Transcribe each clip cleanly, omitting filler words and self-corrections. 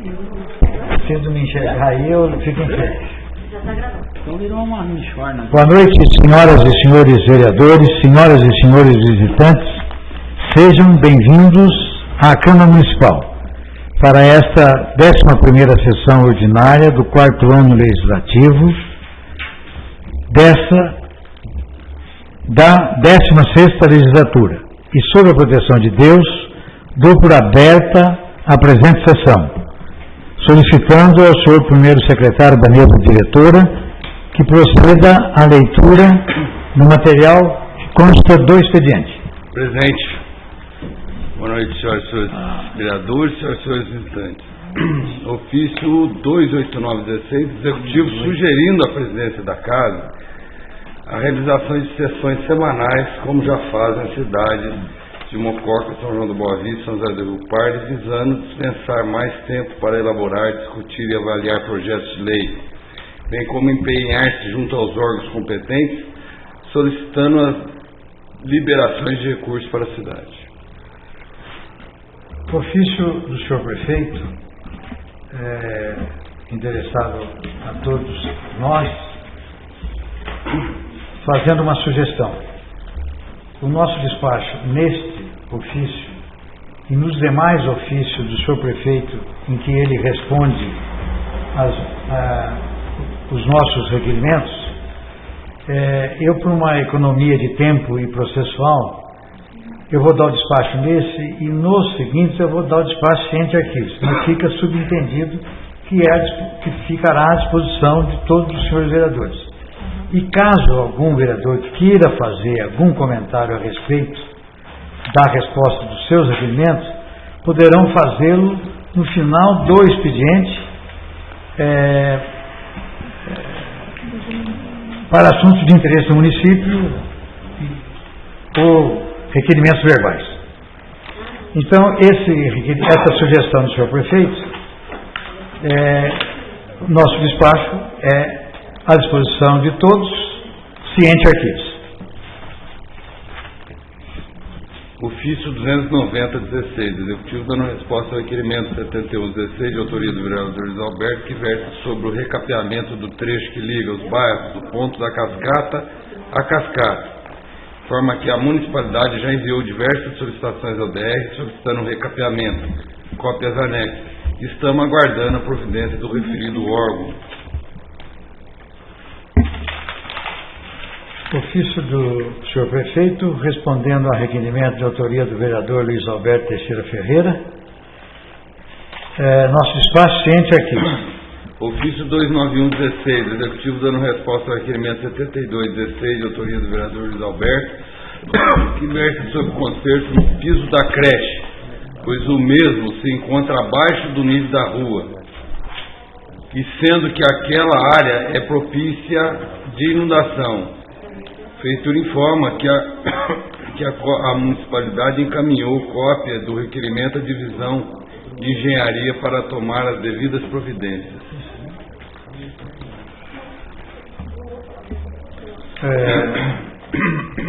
Preciso me enxergar aí, eu fico em pé. Então virou uma mixórdia. Boa noite, senhoras e senhores vereadores, senhoras e senhores visitantes. Sejam bem-vindos à Câmara Municipal para esta 11ª sessão ordinária do 4º ano legislativo da 16ª legislatura. E, sob a proteção de Deus, dou por aberta a presente sessão, solicitando ao senhor primeiro secretário da mesa diretora que proceda à leitura do material que consta do expediente. Presente. Boa noite, senhoras e senhores vereadores, senhoras e senhores visitantes. Ofício 28916, executivo sugerindo à presidência da Casa a realização de sessões semanais, como já fazem as cidades de Mococa, São João do Boa Vista, São José do Rio Pardo, visando dispensar mais tempo para elaborar, discutir e avaliar projetos de lei, bem como empenhar-se junto aos órgãos competentes, solicitando as liberações de recursos para a cidade. O ofício do senhor prefeito, endereçado a todos nós, fazendo uma sugestão. O nosso despacho neste ofício e nos demais ofícios do senhor prefeito, em que ele responde os nossos requerimentos, eu, por uma economia de tempo e processual, eu vou dar o despacho nesse e nos seguintes eu vou dar o despacho ciente arquivos, mas fica subentendido que ficará à disposição de todos os senhores vereadores. E caso algum vereador queira fazer algum comentário a respeito da resposta dos seus requerimentos, poderão fazê-lo no final do expediente para assuntos de interesse do município ou requerimentos verbais. Então, essa sugestão do senhor prefeito, nosso despacho é à disposição de todos, ciente arquivos. Ofício 29016, executivo dando resposta ao requerimento 7116 de autoria do vereador Luiz Alberto, que versa sobre o recapeamento do trecho que liga os bairros do ponto da cascata à cascata, de forma que a municipalidade já enviou diversas solicitações ao DR solicitando o recapeamento, cópias anexas. Estamos aguardando a providência do referido órgão. Ofício do senhor prefeito, respondendo a requerimento de autoria do vereador Luiz Alberto Teixeira Ferreira. Nosso espaço ciente aqui. Ofício 29116, executivo dando resposta ao requerimento 7216 de autoria do vereador Luiz Alberto, que versa sobre o conserto no piso da creche, pois o mesmo se encontra abaixo do nível da rua, e sendo que aquela área é propícia de inundação. Feitura informa que a municipalidade encaminhou cópia do requerimento à divisão de engenharia para tomar as devidas providências.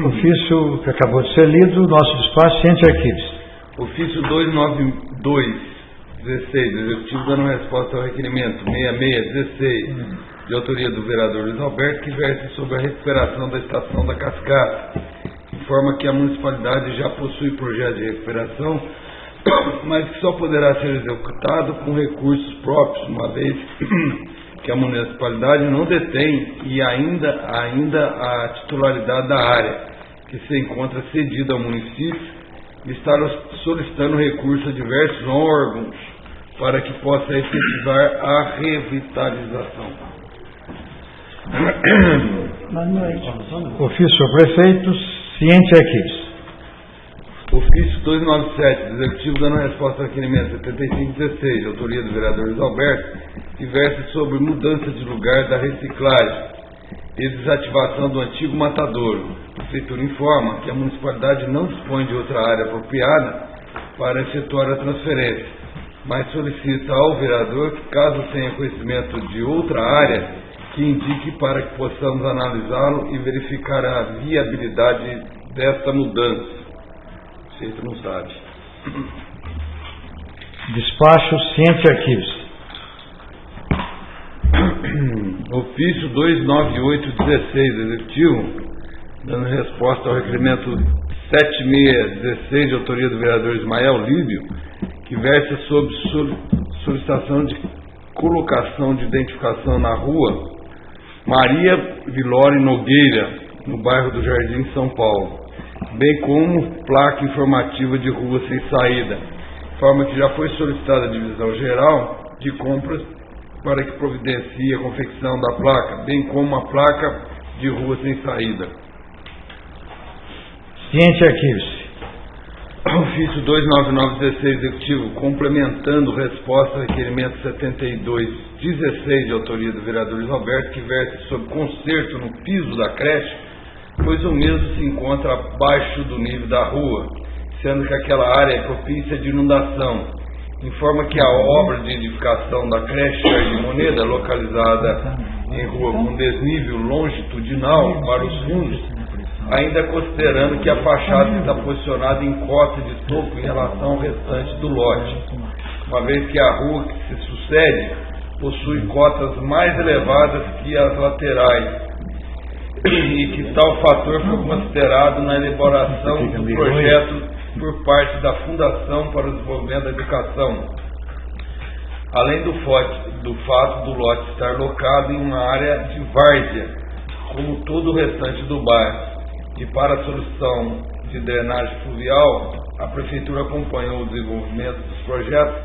Ofício que acabou de ser lido, nosso despacho ciente arquivos. Ofício 29216, executivo dando resposta ao requerimento 6616 de autoria do vereador Luiz Alberto, que versa sobre a recuperação da estação da Cascata. Informa que a municipalidade já possui projeto de recuperação, mas que só poderá ser executado com recursos próprios, uma vez que a municipalidade não detém e ainda a titularidade da área, que se encontra cedida ao município, e está solicitando recursos a diversos órgãos para que possa efetivar a revitalização. Boa noite. Ofício ao prefeito, ciente arquivos. Ofício 297, executivo dando resposta ao requerimento 7516, de autoria do vereador Luiz Alberto, que versa sobre mudança de lugar da reciclagem e desativação do antigo matadouro. A prefeitura informa que a municipalidade não dispõe de outra área apropriada para efetuar a transferência, mas solicita ao vereador que, caso tenha conhecimento de outra área, que indique para que possamos analisá-lo e verificar a viabilidade desta mudança. O centro não sabe. Despacho ciente arquivos. Ofício 29816, Executivo, dando resposta ao requerimento 7616, de autoria do vereador Ismael Líbio, que versa sobre solicitação de colocação de identificação na rua Maria Vilore Nogueira, no bairro do Jardim, São Paulo, bem como placa informativa de rua sem saída, forma que já foi solicitada a divisão geral de compras para que providencie a confecção da placa, bem como a placa de rua sem saída. Ciente arquivo-se. Ofício 29916, Executivo, complementando resposta ao requerimento 7216, de autoria do vereador Luiz Roberto, que versa sobre conserto no piso da creche, pois o mesmo se encontra abaixo do nível da rua, sendo que aquela área é propícia de inundação. Informa que a obra de edificação da creche Jardim Moneda, localizada em rua com desnível longitudinal para os fundos, ainda considerando que a fachada está posicionada em cota de topo em relação ao restante do lote, uma vez que a rua que se sucede possui cotas mais elevadas que as laterais, e que tal fator foi considerado na elaboração do projeto por parte da Fundação para o Desenvolvimento da Educação, além do fato do lote estar locado em uma área de várzea, como todo o restante do bairro. E para a solução de drenagem fluvial, a Prefeitura acompanhou o desenvolvimento dos projetos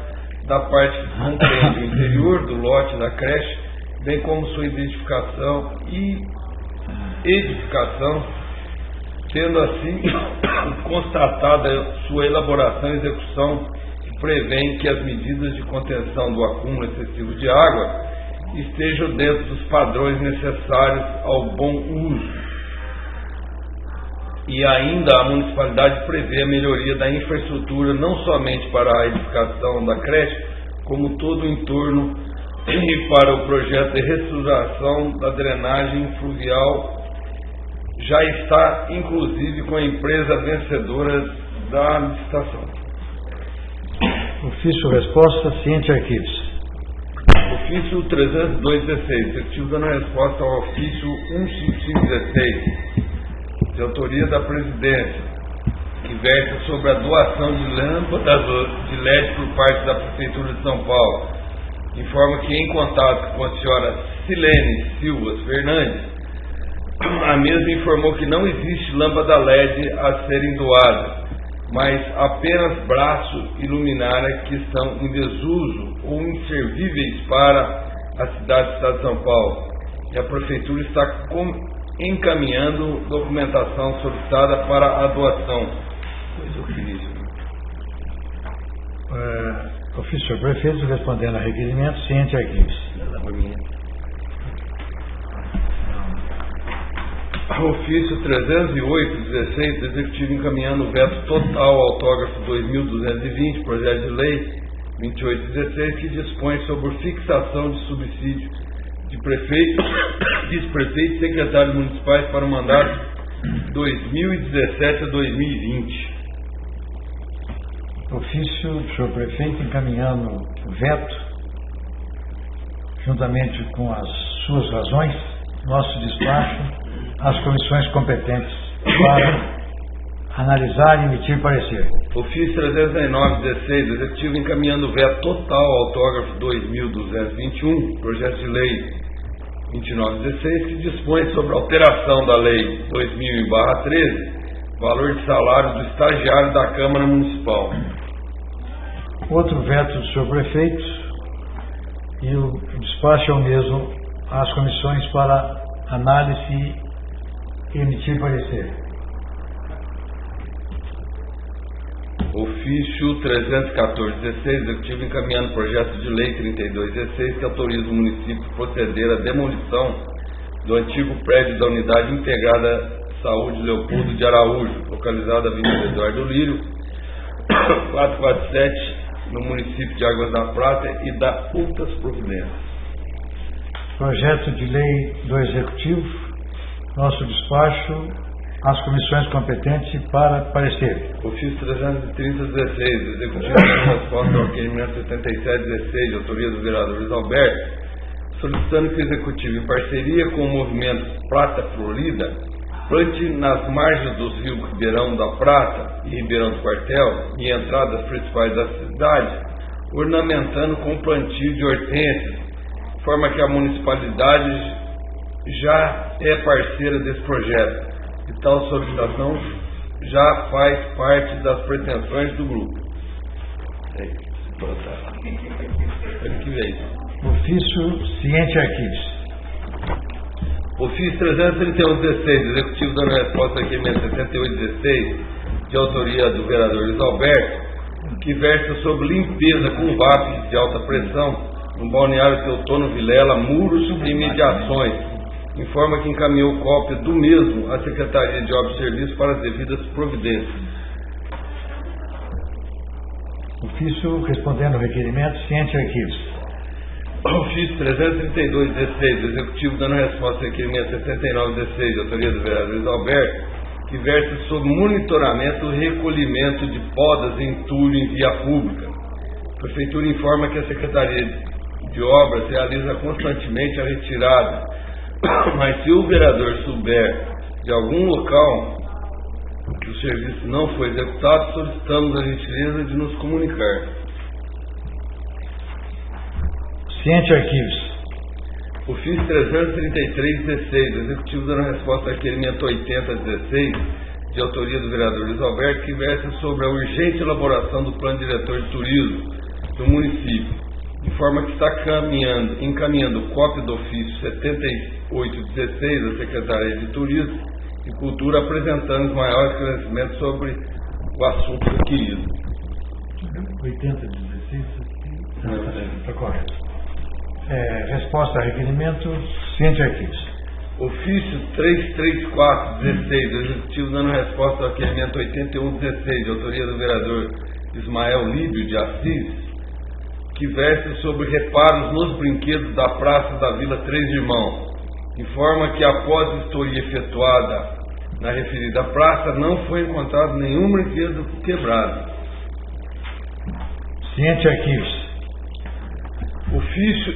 da parte que compreende o interior do lote da creche, bem como sua identificação e edificação, tendo assim constatada sua elaboração e execução, que prevêem que as medidas de contenção do acúmulo excessivo de água estejam dentro dos padrões necessários ao bom uso. E ainda a municipalidade prevê a melhoria da infraestrutura não somente para a edificação da creche, como todo o entorno, e para o projeto de reestruturação da drenagem fluvial já está inclusive com a empresa vencedora da licitação. Ofício resposta, ciente arquivos. Ofício 30216, Executivo dando resposta ao ofício 15516, de autoria da Presidência, que versa sobre a doação de lâmpadas de LED por parte da Prefeitura de São Paulo. Informa que, em contato com a senhora Silene Silva Fernandes, a mesma informou que não existe lâmpada LED a serem doadas, mas apenas braço e luminária que estão em desuso ou inservíveis para a cidade do Estado de São Paulo. E a Prefeitura está encaminhando documentação solicitada para a doação. Ofício prefeito respondendo a requerimento, ciente arquivos. Ofício 308/16, Executivo encaminhando o veto total ao autógrafo 2220, projeto de lei 2816, que dispõe sobre fixação de subsídio de prefeito, vice-prefeito e secretários municipais para o mandato 2017 a 2020. Ofício do senhor prefeito encaminhando o veto, juntamente com as suas razões, nosso despacho às comissões competentes para analisar e emitir parecer. Ofício 319/16, Executivo encaminhando o veto total ao autógrafo 2221, projeto de lei 2916, que dispõe sobre a alteração da lei 2000/13, valor de salário do estagiário da Câmara Municipal. Outro veto do senhor prefeito, e o despacho é o mesmo às comissões para análise e emitir parecer. Ofício 314/16, Executivo encaminhando projeto de lei 3216, que autoriza o município a proceder à demolição do antigo prédio da Unidade Integrada Saúde Leopoldo de Araújo, localizada na Avenida Eduardo Lírio, 447, no município de Águas da Prata, e da outras providências. Projeto de lei do Executivo, nosso despacho às comissões competentes para parecer. Ofício 330/16, Executivo em resposta ao requerimento 77/16, de autoria do vereador Luiz Alberto, solicitando que o Executivo, em parceria com o movimento Prata Florida, plante nas margens dos rios Ribeirão da Prata e Ribeirão do Quartel, e entradas principais da cidade, ornamentando com plantio de hortênsias, de forma que a municipalidade já é parceira desse projeto, e tal solicitação já faz parte das pretensões do grupo. Ano que vem. Ofício Ciente Arquivos. Ofício 331/16, Executivo dando resposta ao requerimento 78/16, de autoria do vereador Luiz Alberto, que versa sobre limpeza com VAP de alta pressão no balneário Teutônio Vilela, muros e imediações. Informa que encaminhou cópia do mesmo à Secretaria de Obras e Serviços para as devidas providências. Ofício respondendo ao requerimento Ciente Arquivos. Ofício 332/16, Executivo dando resposta ao requerimento 79/16, de autoria do vereador Luiz Alberto, que versa sobre monitoramento e recolhimento de podas e entulho em via pública. A Prefeitura informa que a Secretaria de Obras realiza constantemente a retirada, mas se o vereador souber de algum local que o serviço não foi executado, solicitamos a gentileza de nos comunicar. Ciente Arquivos. Ofício 333/16, Executivo dando resposta ao requerimento 80/16, de autoria do vereador Luiz Alberto, que versa sobre a urgente elaboração do plano diretor de turismo do município. Informa que está encaminhando cópia do ofício 78/16 da Secretaria de Turismo e Cultura, apresentando os maiores esclarecimentos sobre o assunto requerido. 80/16? Está correto. Resposta ao requerimento Ciente Arquivos. Ofício 334/16, do Executivo dando resposta ao requerimento 81/16, de autoria do vereador Ismael Líbio de Assis, que versa sobre reparos nos brinquedos da Praça da Vila Três Irmãos. Informa que após vistoria efetuada na referida praça, não foi encontrado nenhum brinquedo quebrado. Ciente Arquivos. Ofício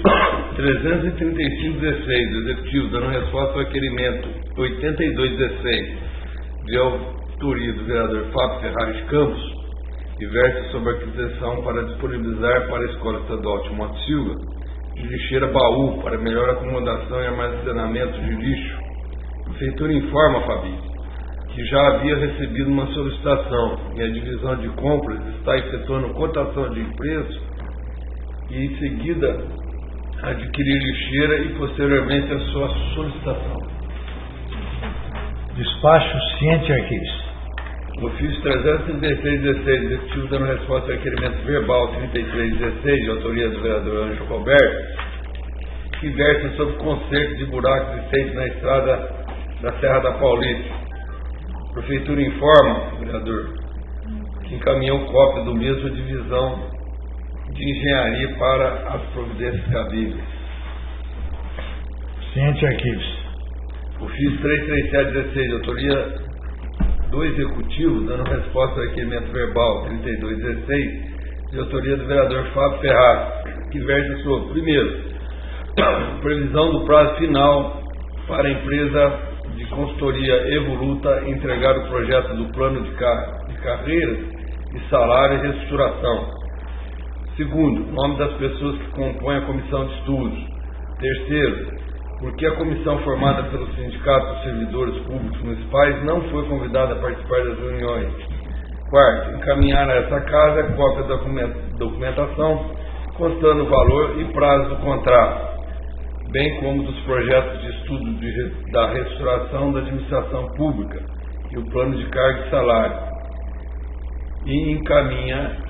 335/16, do Executivo dando resposta ao requerimento 82/16, de autoria do vereador Fábio Ferrares Campos, que versa sobre a aquisição para disponibilizar para a Escola Estadual Timóteo Silva de lixeira baú para melhor acomodação e armazenamento de lixo. A Prefeitura informa, Fabi, que já havia recebido uma solicitação e a divisão de compras está efetuando cotação de preço e em seguida adquirir lixeira e posteriormente a sua solicitação. Despacho Ciente Arquivos. Ofício 336/16, Executivo dando resposta ao requerimento verbal 33/16, de autoria do vereador Ângelo Roberto, que versa sobre conserto de buracos existentes na estrada da Serra da Paulista. A Prefeitura informa, vereador, que encaminhou cópia do mesmo à divisão de engenharia para as providências cabíveis. Ciente Arquivos. Ofício 337/16, de autoria do Executivo, dando resposta ao requerimento verbal 32/16, de autoria do vereador Fábio Ferraz, que versa sobre, primeiro, previsão do prazo final para a empresa de consultoria Evoluta entregar o projeto do plano de carreiras e salário e reestruturação. Segundo, nome das pessoas que compõem a comissão de estudos. Terceiro, porque a comissão formada pelo Sindicato dos Servidores Públicos Municipais não foi convidada a participar das reuniões. Quarto, encaminhar a essa casa a cópia da documentação constando o valor e prazo do contrato, bem como dos projetos de estudo da reestruturação da administração pública e o plano de carga e salário. E encaminha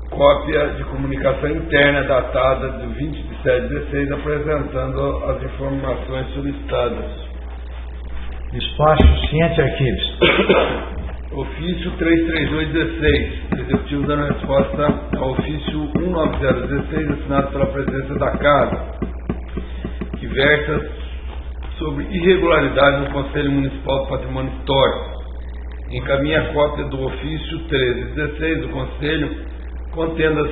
cópia de comunicação interna datada de 20/7/16, apresentando as informações solicitadas. Despacho Ciente Arquivos. Ofício 332/16, Executivo dando resposta ao ofício 190/16, assinado pela presidência da Casa, que versa sobre irregularidade no Conselho Municipal do Patrimônio Histórico. Encaminha a cópia do ofício 13/16 do Conselho, contendo as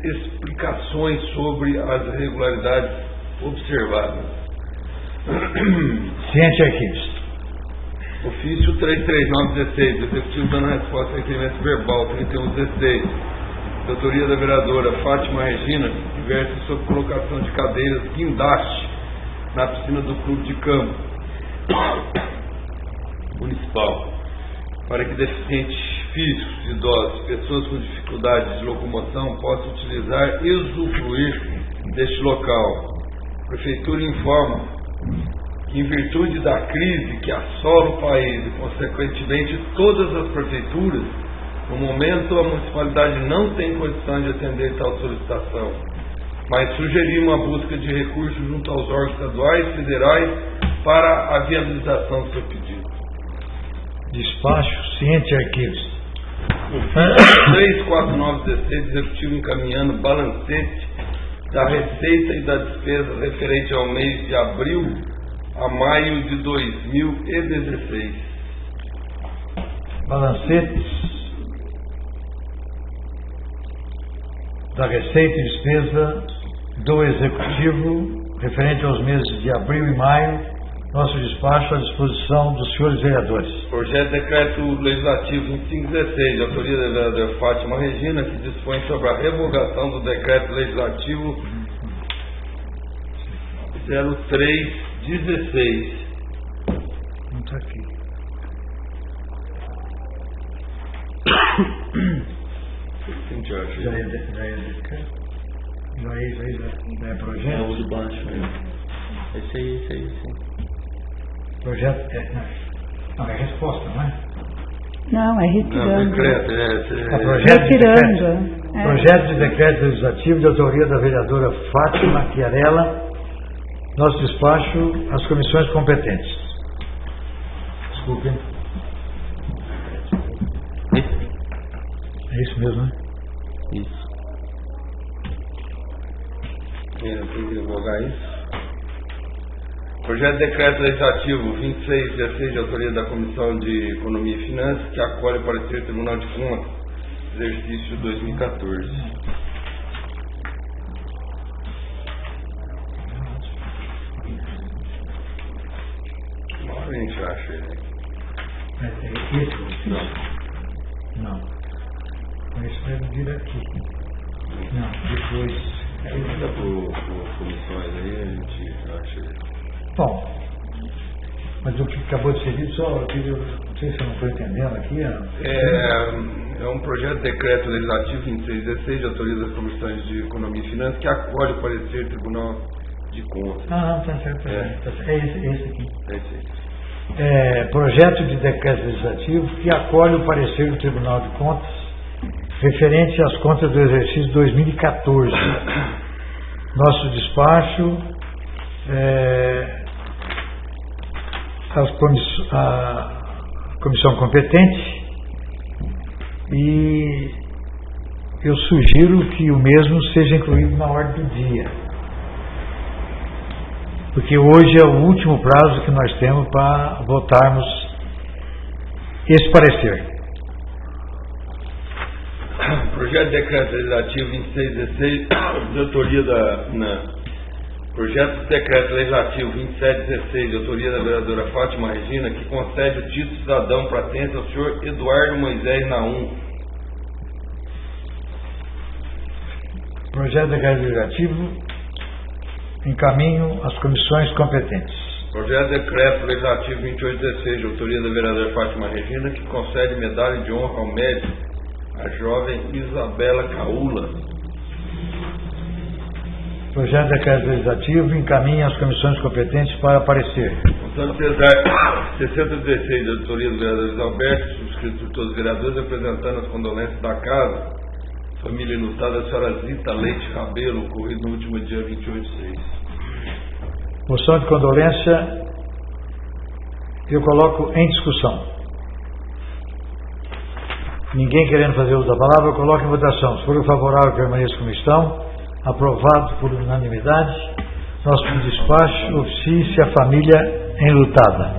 explicações sobre as irregularidades observadas. Ciente arquivos. Ofício 33916, executivo dando resposta ao requerimento verbal 3116, de autoria da vereadora Fátima Regina, que versa sobre colocação de cadeiras guindaste na piscina do Clube de Campo Municipal, para que deficientes físicos, idosos, pessoas com dificuldades de locomoção possam utilizar e usufruir deste local. A Prefeitura informa que, em virtude da crise que assola o país e, consequentemente, todas as prefeituras, no momento a municipalidade não tem condição de atender tal solicitação, mas sugerimos a busca de recursos junto aos órgãos estaduais e federais para a viabilização do seu pedido. Despacho, ciente arquivos. 34916, executivo encaminhando balancete da receita e da despesa referente ao mês de abril a maio de 2016. Balancetes da receita e despesa do Executivo referente aos meses de abril e maio. Nosso despacho à disposição dos senhores vereadores. Projeto de Decreto Legislativo 2516, de autoria da vereadora Fátima Regina, que dispõe sobre a revogação do Decreto Legislativo 0316. Não está aqui. Já é decreto? Já é projeto? É o de baixo aí. Esse aí, sim. Projeto não é resposta, não é? Não, é retirando. Não, decreto, projeto retirando. De decreto, projeto de decreto legislativo de autoria da vereadora Fátima Chiarella. Nosso despacho às comissões competentes. Desculpem. É isso mesmo, né? Isso. Tem que revogar isso. Projeto de Decreto Legislativo 2616, de autoria da Comissão de Economia e Finanças, que acolhe o parecer do Tribunal de Contas, exercício 2014. Uma hora a gente acha ele. Esse? Não. Isso deve vir aqui. Não, depois. Manda por comissões aí, a gente acha ele. Bom, mas o que acabou de ser dito, só não sei se eu não estou entendendo aqui. É um projeto de decreto legislativo 2616, de autoria das comissões de Economia e Finanças, que acolhe o parecer do Tribunal de Contas. Tá certo. É esse aqui. É esse aí. Projeto de decreto legislativo que acolhe o parecer do Tribunal de Contas referente às contas do exercício 2014. Nosso despacho a comissão competente, e eu sugiro que o mesmo seja incluído na ordem do dia, porque hoje é o último prazo que nós temos para votarmos esse parecer. Projeto de Decreto Legislativo 2616, de autoria Projeto de Decreto Legislativo 2716, de autoria da vereadora Fátima Regina, que concede o título cidadão pratense ao senhor Eduardo Moisés Naum. Projeto de Decreto Legislativo encaminho às comissões competentes. Projeto de Decreto Legislativo 2816, de autoria da vereadora Fátima Regina, que concede medalha de honra ao médico, a jovem Isabela Caula. Projeto de Decreto Legislativo encaminha às comissões competentes para parecer. Portanto, pesar 6016, de autoria do vereador Alberto, subscrito por todos os vereadores, apresentando as condolências da casa, família enlutada, a senhora Zita Leite Rabelo, ocorrido no último dia 28/6. Moção de condolência, eu coloco em discussão. Ninguém querendo fazer uso da palavra, eu coloco em votação. Se for favorável, permaneça como estão. Aprovado por unanimidade. Nosso despacho oficia a família enlutada.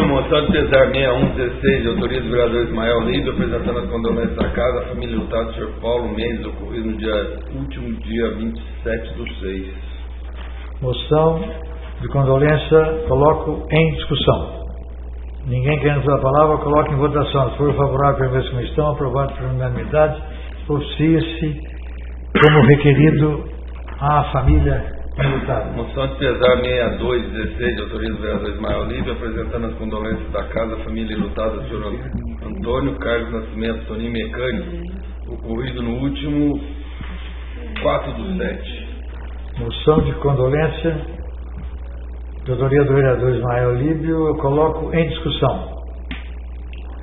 Moção de pesar 6116, de autoria do vereador Ismael Líbio, apresentando as condolências da casa, a família enlutada do Sr. Paulo Mendes, ocorrido no último dia 27/6. Moção de condolência, coloco em discussão. Ninguém querendo falar a palavra, coloco em votação. Se for favorável, permaneça como estão. Aprovado por unanimidade. Oficia-se como requerido à família enlutada. Moção de pesar 6216, de autoria do vereador Ismael Líbio, apresentando as condolências da casa, família enlutada do senhor Antônio Carlos Nascimento Toninho Mecânico, ocorrido no último 4/7. Moção de condolência, de autoria do vereador Ismael Líbio, eu coloco em discussão.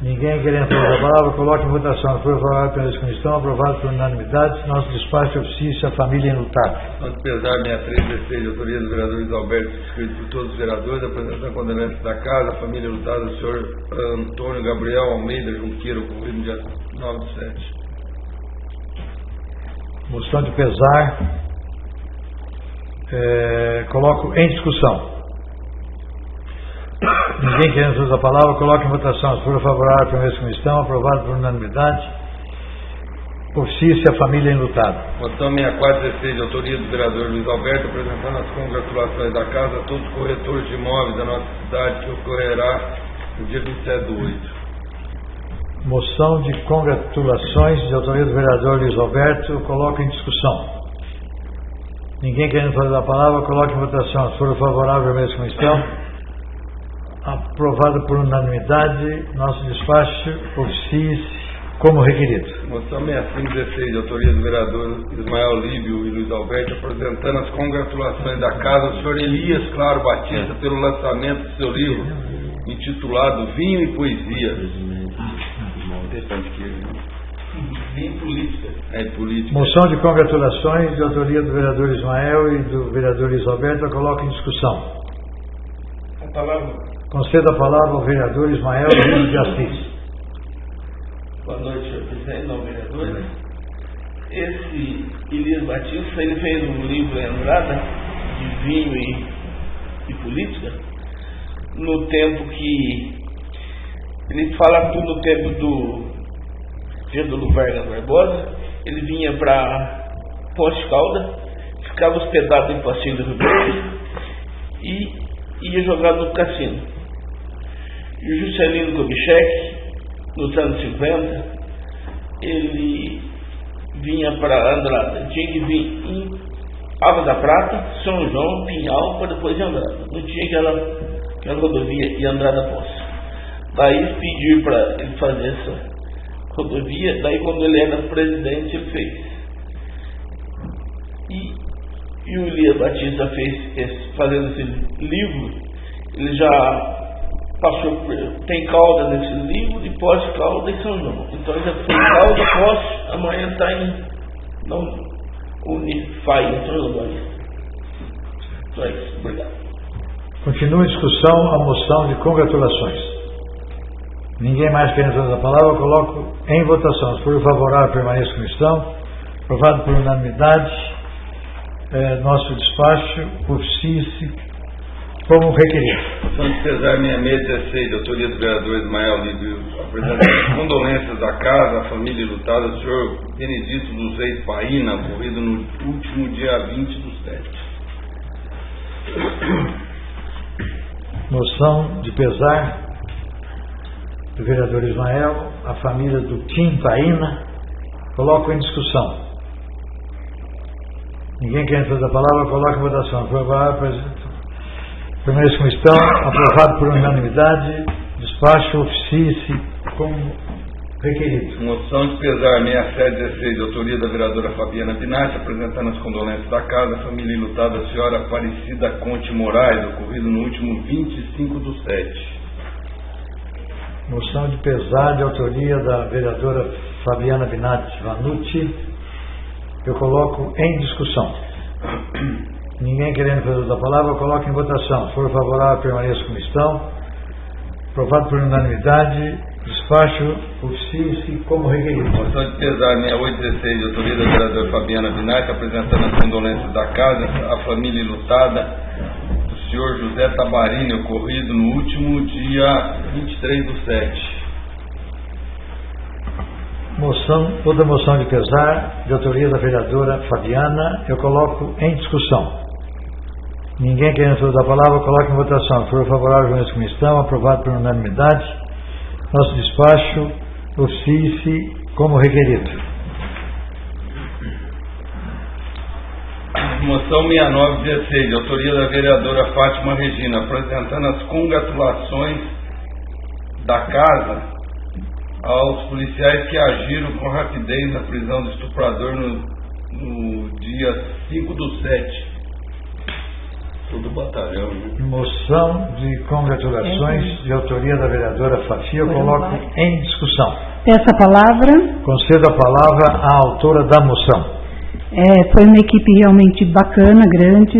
Ninguém querendo falar a palavra, coloque em votação. Se for favorável pela comissão, aprovado por unanimidade. Nosso despacho oficia a família enlutada. Nosso pesar 6316, de autoria do vereador Luiz Alberto, escrito por todos os vereadores, apresentando a condolência da casa, a família enlutada do senhor Antônio Gabriel Almeida Junqueira, ocorrido no dia 9/7. Moção de pesar, coloco em discussão. Ninguém querendo fazer a palavra, coloque em votação. Se for favorável, permaneça como estão. Aprovado por unanimidade. Oficia-se a família enlutada. Moção 6416, de autoria do vereador Luiz Alberto, apresentando as congratulações da casa a todos os corretores de imóveis da nossa cidade, que ocorrerá no dia 27/8. Moção de congratulações, de autoria do vereador Luiz Alberto, coloco em discussão. Ninguém querendo fazer a palavra, coloque em votação. Se for favorável, permaneça como estão. Aprovado por unanimidade, nosso despacho oficie-se como requerido. Moção 6516, de autoria do vereador Ismael Líbio e Luiz Alberto, apresentando as congratulações da casa ao senhor Elias Claro Batista pelo lançamento do seu livro, intitulado Vinho e Poesia. Vinho política. Política. Moção de congratulações, de autoria do vereador Ismael e do vereador Luiz Alberto, eu coloco em discussão. A palavra. Concedo a palavra ao vereador Ismael Lino de Assis. Boa noite, senhor presidente, não vereador. Esse Elias Batista, ele fez um livro Andrada de vinho e política, no tempo que ele fala tudo no tempo do Getúlio Vargas Barbosa. Ele vinha para Ponte Calda, ficava hospedado em Passeio do Rio Verde e ia jogar no cassino. E o Juscelino Kubitschek, nos anos 50, ele vinha para Andrada. Tinha que vir em Água da Prata, São João, Pinhal, para depois de Andrada. Não tinha aquela rodovia e Andrada Poço. Daí pediu para ele fazer essa rodovia. Daí, quando ele era presidente, ele fez. E o Elias Batista fazendo esse livro, ele já passou, tem Calda nesse livro, e Pós-Calda e São João. Então ele já foi Calda, Pós, amanhã está em Unify, em São João. Então é isso, obrigado. Continua em discussão a moção de congratulações. Ninguém mais querendo fazer a palavra, eu coloco em votação. Se for favorável, permaneça como estão. Aprovado por unanimidade. Nosso despacho oficie-se como requerido. Moção de pesar 6616, de autoria do vereador Ismael Líbio, apresentando as condolências da casa, a família lutada do senhor Benedito dos Reis Paína, ocorrido no último dia 20/7. Moção de pesar do vereador Ismael, a família do Tim Paína, coloco em discussão. Ninguém quer fazer a palavra, coloca em votação. Permaneça como estão, aprovado por unanimidade, despacho oficie-se como requerido. Moção de pesar 6716, de autoria da vereadora Fabiana Binatti, apresentando as condolências da casa, a família enlutada, a senhora Aparecida Conte Moraes, ocorrido no último 25/7. Moção de pesar de autoria da vereadora Fabiana Binatti Vanucci, eu coloco em discussão. Ninguém querendo fazer a palavra, eu coloco em votação. Se for favorável, permaneça como estão. Aprovado por unanimidade, despacho oficie-se como requerido. Moção de pesar 6816, de autoria da vereadora Fabiana Binatti, apresentando as condolências da casa, a família enlutada do senhor José Tabarini, ocorrido no último dia 23/7. Outra moção de pesar, de autoria da vereadora Fabiana, eu coloco em discussão. Ninguém querendo fazer a palavra, coloque em votação. Se for favorável à comissão, aprovado por unanimidade. Nosso despacho, oficie-se como requerido. Moção 6916, de autoria da vereadora Fátima Regina, apresentando as congratulações da Casa aos policiais que agiram com rapidez na prisão do estuprador no dia 5/7. Todo batalhão, né? Moção de congratulações de autoria da vereadora Fatia, eu coloco em discussão. Peço a palavra. Concedo a palavra à autora da moção. Foi uma equipe realmente bacana, grande.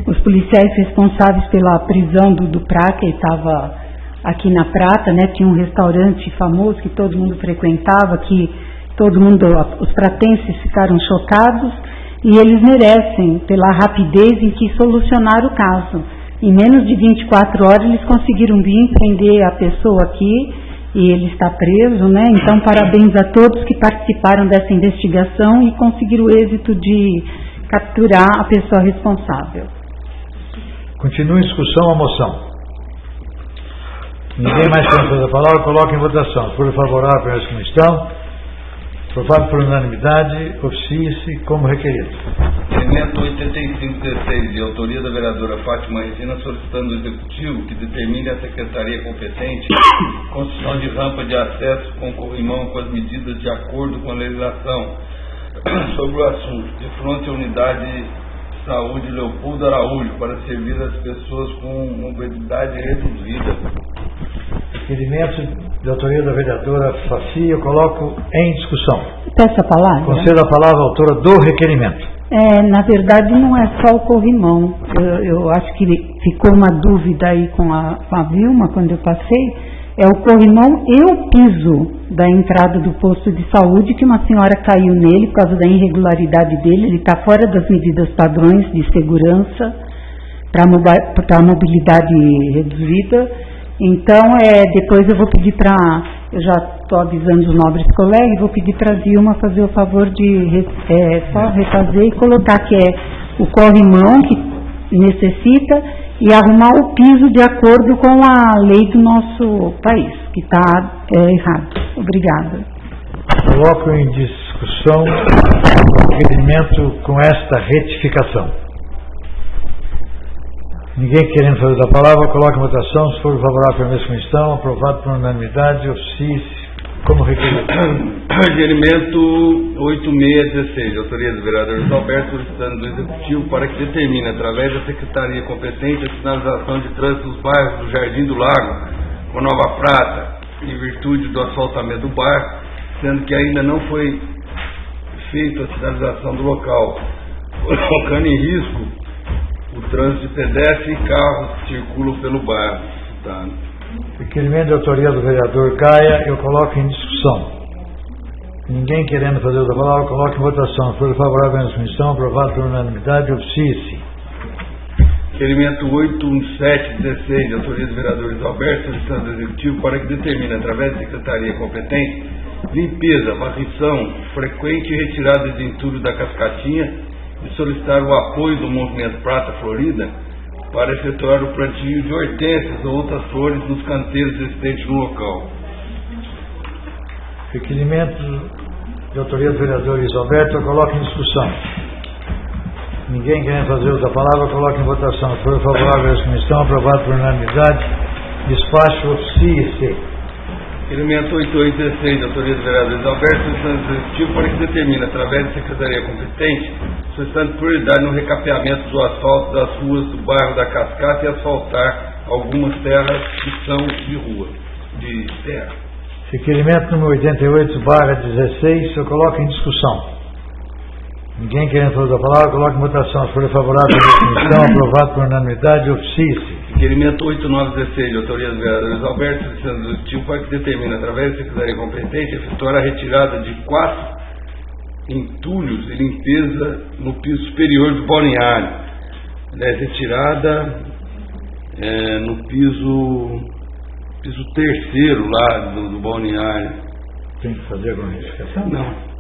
Os policiais responsáveis pela prisão do Prá, que estava aqui na Prata, né? Tinha um restaurante famoso que todo mundo frequentava, que os pratenses ficaram chocados. E eles merecem pela rapidez em que solucionaram o caso. Em menos de 24 horas eles conseguiram vir prender a pessoa aqui e ele está preso, né? Então parabéns a todos que participaram dessa investigação e conseguiram o êxito de capturar a pessoa responsável. Continua em discussão a moção. Ninguém mais quer fazer a palavra, coloque em votação. Se for favorável a essa comissão, aprovado por unanimidade, oficie-se como requerido. Emenda 8516, de autoria da vereadora Fátima Regina, solicitando ao Executivo que determine a Secretaria competente construção de rampa de acesso com corrimão com as medidas de acordo com a legislação sobre o assunto, de frente à unidade de saúde Leopoldo Araújo, para servir as pessoas com mobilidade reduzida. Requerimento de autoria da vereadora Facia, eu coloco em discussão. Peço a palavra. Concedo a palavra à autora do requerimento. Na verdade não é só o corrimão. Eu acho que ficou uma dúvida aí com a Vilma quando eu passei. É o corrimão e o piso da entrada do posto de saúde, que uma senhora caiu nele por causa da irregularidade dele. Ele está fora das medidas padrões de segurança para a mobilidade reduzida. Então, depois eu vou pedir eu já estou avisando os nobres colegas, vou pedir para a Vilma fazer o favor de só refazer e colocar que é o corrimão que necessita e arrumar o piso de acordo com a lei do nosso país, que está errado. Obrigada. Coloco em discussão o requerimento com esta retificação. Ninguém querendo fazer da palavra, coloque em votação. Se for favorável pela mesma comissão, aprovado por unanimidade, oficie-se como requerido. Requerimento 8616, de autoria do vereador Alberto, solicitando do Executivo para que determine, através da Secretaria competente, a sinalização de trânsito dos bairros do Jardim do Lago, com Nova Prata, em virtude do asfaltamento do bairro, sendo que ainda não foi feita a sinalização do local, colocando em risco o trânsito de pedestres e carros que circulam pelo bairro. Tá? Requerimento de autoria do vereador Gaia, eu coloco em discussão. Ninguém querendo fazer a palavra, coloque em votação. Se for favorável à comissão, aprovado por unanimidade, oficie-se. Requerimento 81716, de autoria do vereador Alberto, solicitando ao Executivo para que determine, através da Secretaria competente, limpeza, varrição, frequente retirada de entulho da cascatinha, e solicitar o apoio do Movimento Prata Florida para efetuar o plantio de hortênsias ou outras flores nos canteiros existentes no local. Requerimento de autoria do vereador Isalberto, eu coloco em discussão. Ninguém querendo fazer uso da palavra, coloque em votação. Se for favorável a essa comissão, aprovado por unanimidade, despacho, oficie-se. Requerimento 8816, de autoria do vereador Isalberto, solicitando ao Executivo para que determine, através da Secretaria competente, solicitando prioridade no recapeamento do asfalto das ruas do bairro da Cascata e asfaltar algumas terras que são de terra. Requerimento número 88/16, eu coloco em discussão. Ninguém querendo fazer a palavra, coloque em votação. Se for favorável à comissão, aprovado por unanimidade, oficie-se. Requerimento 8916, de autoria do vereador Alberto, solicitando ao Executivo para que determine, através da Secretaria competente, efetuar a retirada de 4 entulhos e limpeza no piso superior do balneário. Retirada no piso terceiro lá do balneário. Tem que fazer alguma retificação? Não.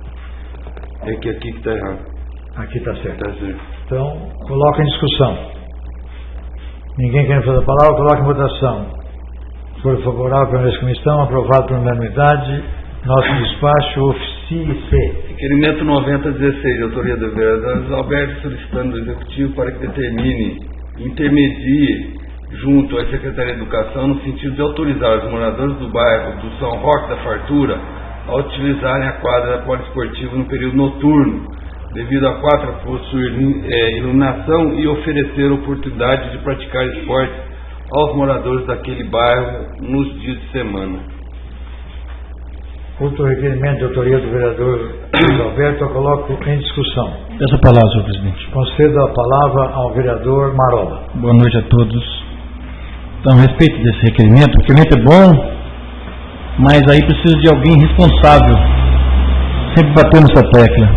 É que aqui que está errado. Aqui está certo. Tá certo. Então, coloca em discussão. Ninguém quer fazer a palavra, coloca em votação. Se for favorável pela mesa de comissão, aprovado por unanimidade. Nosso despacho oficie-se. Requerimento 9016, de autoria do vereador Alberto, solicitando do Executivo para que determine, intermedie junto à Secretaria de Educação no sentido de autorizar os moradores do bairro do São Roque da Fartura a utilizarem a quadra poliesportiva no período noturno, devido à quadra possuir iluminação e oferecer oportunidade de praticar esporte aos moradores daquele bairro nos dias de semana. Outro requerimento de autoria do vereador Luiz Alberto, eu coloco em discussão. Peço a palavra, senhor presidente. Concedo a palavra ao vereador Marola. Boa noite a todos. Então, a respeito desse requerimento, o requerimento é bom, mas aí precisa de alguém responsável. Sempre batendo essa tecla.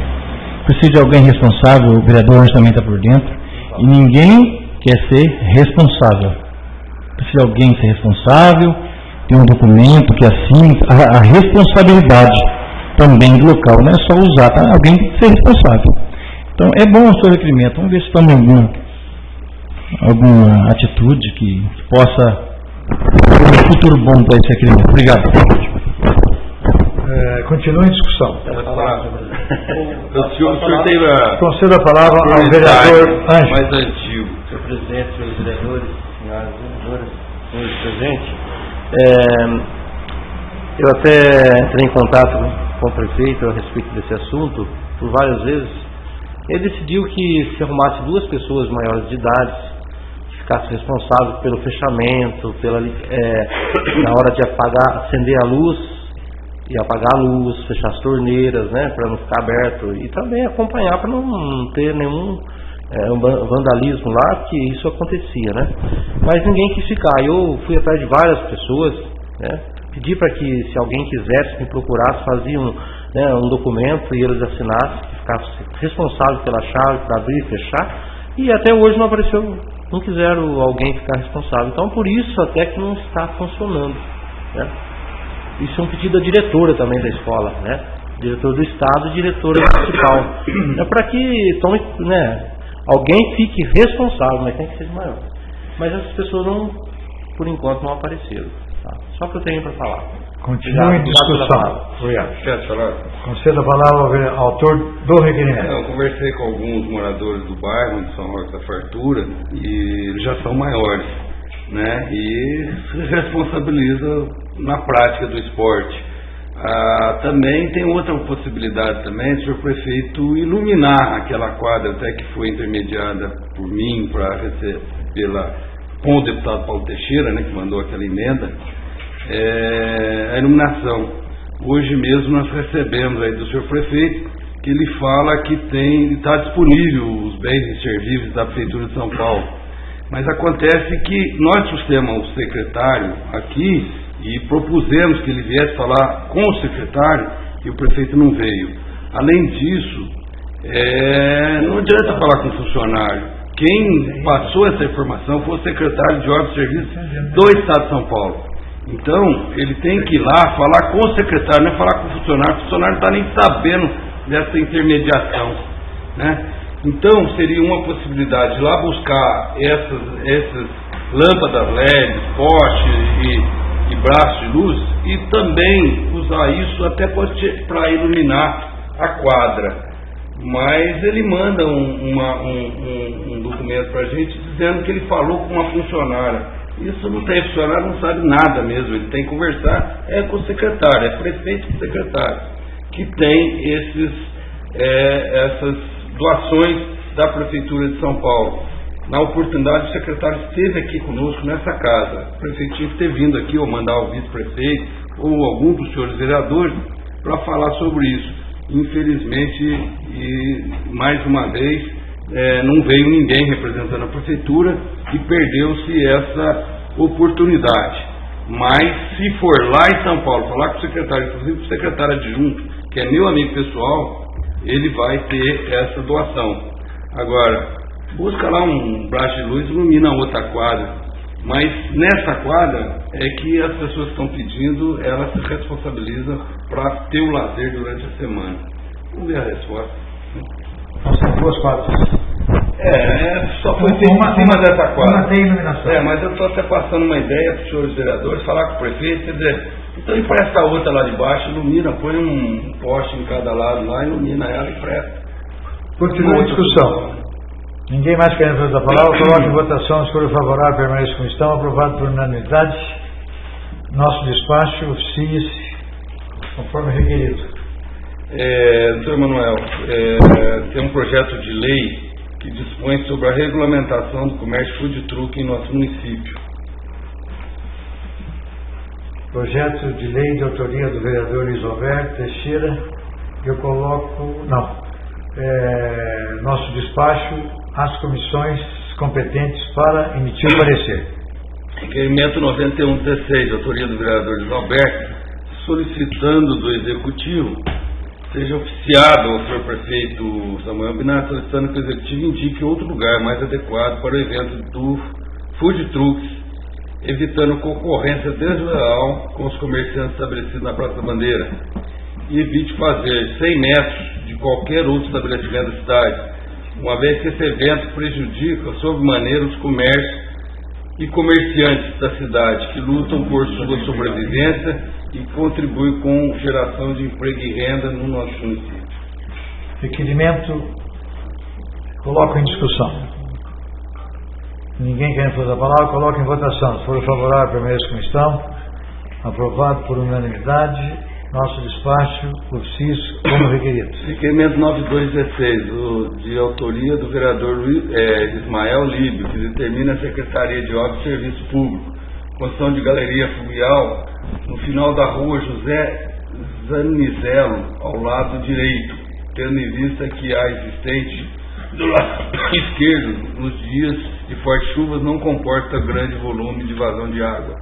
Precisa de alguém responsável, o vereador hoje também está por dentro, e ninguém quer ser responsável. Precisa de alguém ser responsável, ter um documento que assine a responsabilidade também do local, não é só usar, tá? Alguém tem que ser responsável. Então, é bom o seu requerimento, vamos ver se toma alguma atitude que possa ter um futuro bom para esse requerimento. Obrigado. Continua em discussão. Concedo a palavra ao vereador Ângelo. Mais antigo. Senhor presidente, senhores vereadores, senhoras vereadoras, senhores presentes, eu até entrei em contato com o prefeito a respeito desse assunto por várias vezes. Ele decidiu que se arrumasse 2 pessoas maiores de idade, que ficasse responsável pelo fechamento, na hora de acender a luz e apagar a luz, fechar as torneiras, né, para não ficar aberto, e também acompanhar para não ter nenhum vandalismo lá, que isso acontecia, né? Mas ninguém quis ficar. Eu fui atrás de várias pessoas, né? Pedi para que, se alguém quisesse me procurasse, faziam um documento e eles assinassem, que ficasse responsável pela chave para abrir e fechar, e até hoje não apareceu, não quiseram alguém ficar responsável. Então, por isso até que não está funcionando, né? Isso é um pedido da diretora também da escola, né? Diretor do Estado e diretora municipal. É para que tome, alguém fique responsável, mas tem que ser maior. Mas essas pessoas não, por enquanto, não apareceram. Tá? Só que eu tenho para falar. Continua em discussão. Quer falar? Concedo a palavra ao autor do requerimento. Eu conversei com alguns moradores do bairro de São Roque da Fartura e eles já são maiores, né? E se responsabilizam na prática do esporte. Também tem outra possibilidade também, senhor prefeito, iluminar aquela quadra até que foi intermediada por mim com o deputado Paulo Teixeira, né, que mandou aquela emenda, a iluminação. Hoje mesmo nós recebemos aí do senhor prefeito que ele fala que está disponível os bens e serviços da Prefeitura de São Paulo. Mas acontece que nós trouxemos o secretário aqui e propusemos que ele viesse falar com o secretário e o prefeito não veio. Além disso, não adianta falar com o funcionário. Quem passou essa informação foi o secretário de Ordem e Serviços do Estado de São Paulo. Então, ele tem que ir lá falar com o secretário, não é falar com o funcionário não está nem sabendo dessa intermediação, né? Então, seria uma possibilidade de lá buscar essas lâmpadas LED, postes e braços de luz, e também usar isso até para iluminar a quadra. Mas ele manda um documento para a gente dizendo que ele falou com uma funcionária. Isso não tem funcionário, não sabe nada mesmo. Ele tem que conversar com o secretário, é prefeito e secretário, que tem essas doações da Prefeitura de São Paulo. Na oportunidade, o secretário esteve aqui conosco nessa casa. O prefeito tinha que ter vindo aqui, ou mandar o vice-prefeito, ou algum dos senhores vereadores, para falar sobre isso. Infelizmente, e mais uma vez, não veio ninguém representando a prefeitura e perdeu-se essa oportunidade. Mas, se for lá em São Paulo, falar com o secretário, inclusive o secretário adjunto, que é meu amigo pessoal, ele vai ter essa doação. Agora, busca lá um braço de luz e ilumina a outra quadra. Mas nessa quadra é que as pessoas que estão pedindo, elas se responsabilizam para ter o lazer durante a semana. Vamos ver a resposta. Nós temos 2 quadras. Só foi feito em cima dessa quadra. Uma tem iluminação. Mas eu estou até passando uma ideia para os senhores vereadores, falar com o prefeito, quer dizer, então empresta a outra lá de baixo, ilumina, põe um poste em cada lado lá, ilumina ela e presta. Continua a discussão. Ninguém mais querendo fazer a palavra, coloque em votação, escolha favorável, permanece como estão, aprovado por unanimidade. Nosso despacho oficie-se conforme requerido. Doutor Emanuel, tem um projeto de lei que dispõe sobre a regulamentação do comércio food truck em nosso município. Projeto de lei de autoria do vereador Luiz Roberto Teixeira. Eu coloco... nosso despacho às comissões competentes para emitir o parecer. Requerimento 9116, de autoria do vereador Luiz Alberto, solicitando do Executivo, seja oficiado ao senhor prefeito Samuel Binatti, solicitando que o Executivo indique outro lugar mais adequado para o evento do Food Trucks, evitando concorrência desleal com os comerciantes estabelecidos na Praça da Bandeira, e evite fazer 100 metros de qualquer outro estabelecimento da cidade, uma vez que esse evento prejudica sobremaneira os comércios e comerciantes da cidade que lutam por sua sobrevivência e contribuem com geração de emprego e renda no nosso município. Requerimento, coloco em discussão. Ninguém quer fazer a palavra, coloco em votação. Se for favorável, permaneça como estão. Aprovado por unanimidade. Nosso despacho, oficio como requerido. Requerimento 9216, de autoria do vereador Ismael Líbio, que determina a Secretaria de Obras e Serviço Público, construção de galeria fluvial no final da rua José Zanizelo, ao lado direito, tendo em vista que a existente do lado esquerdo, nos dias de fortes chuvas, não comporta grande volume de vazão de água,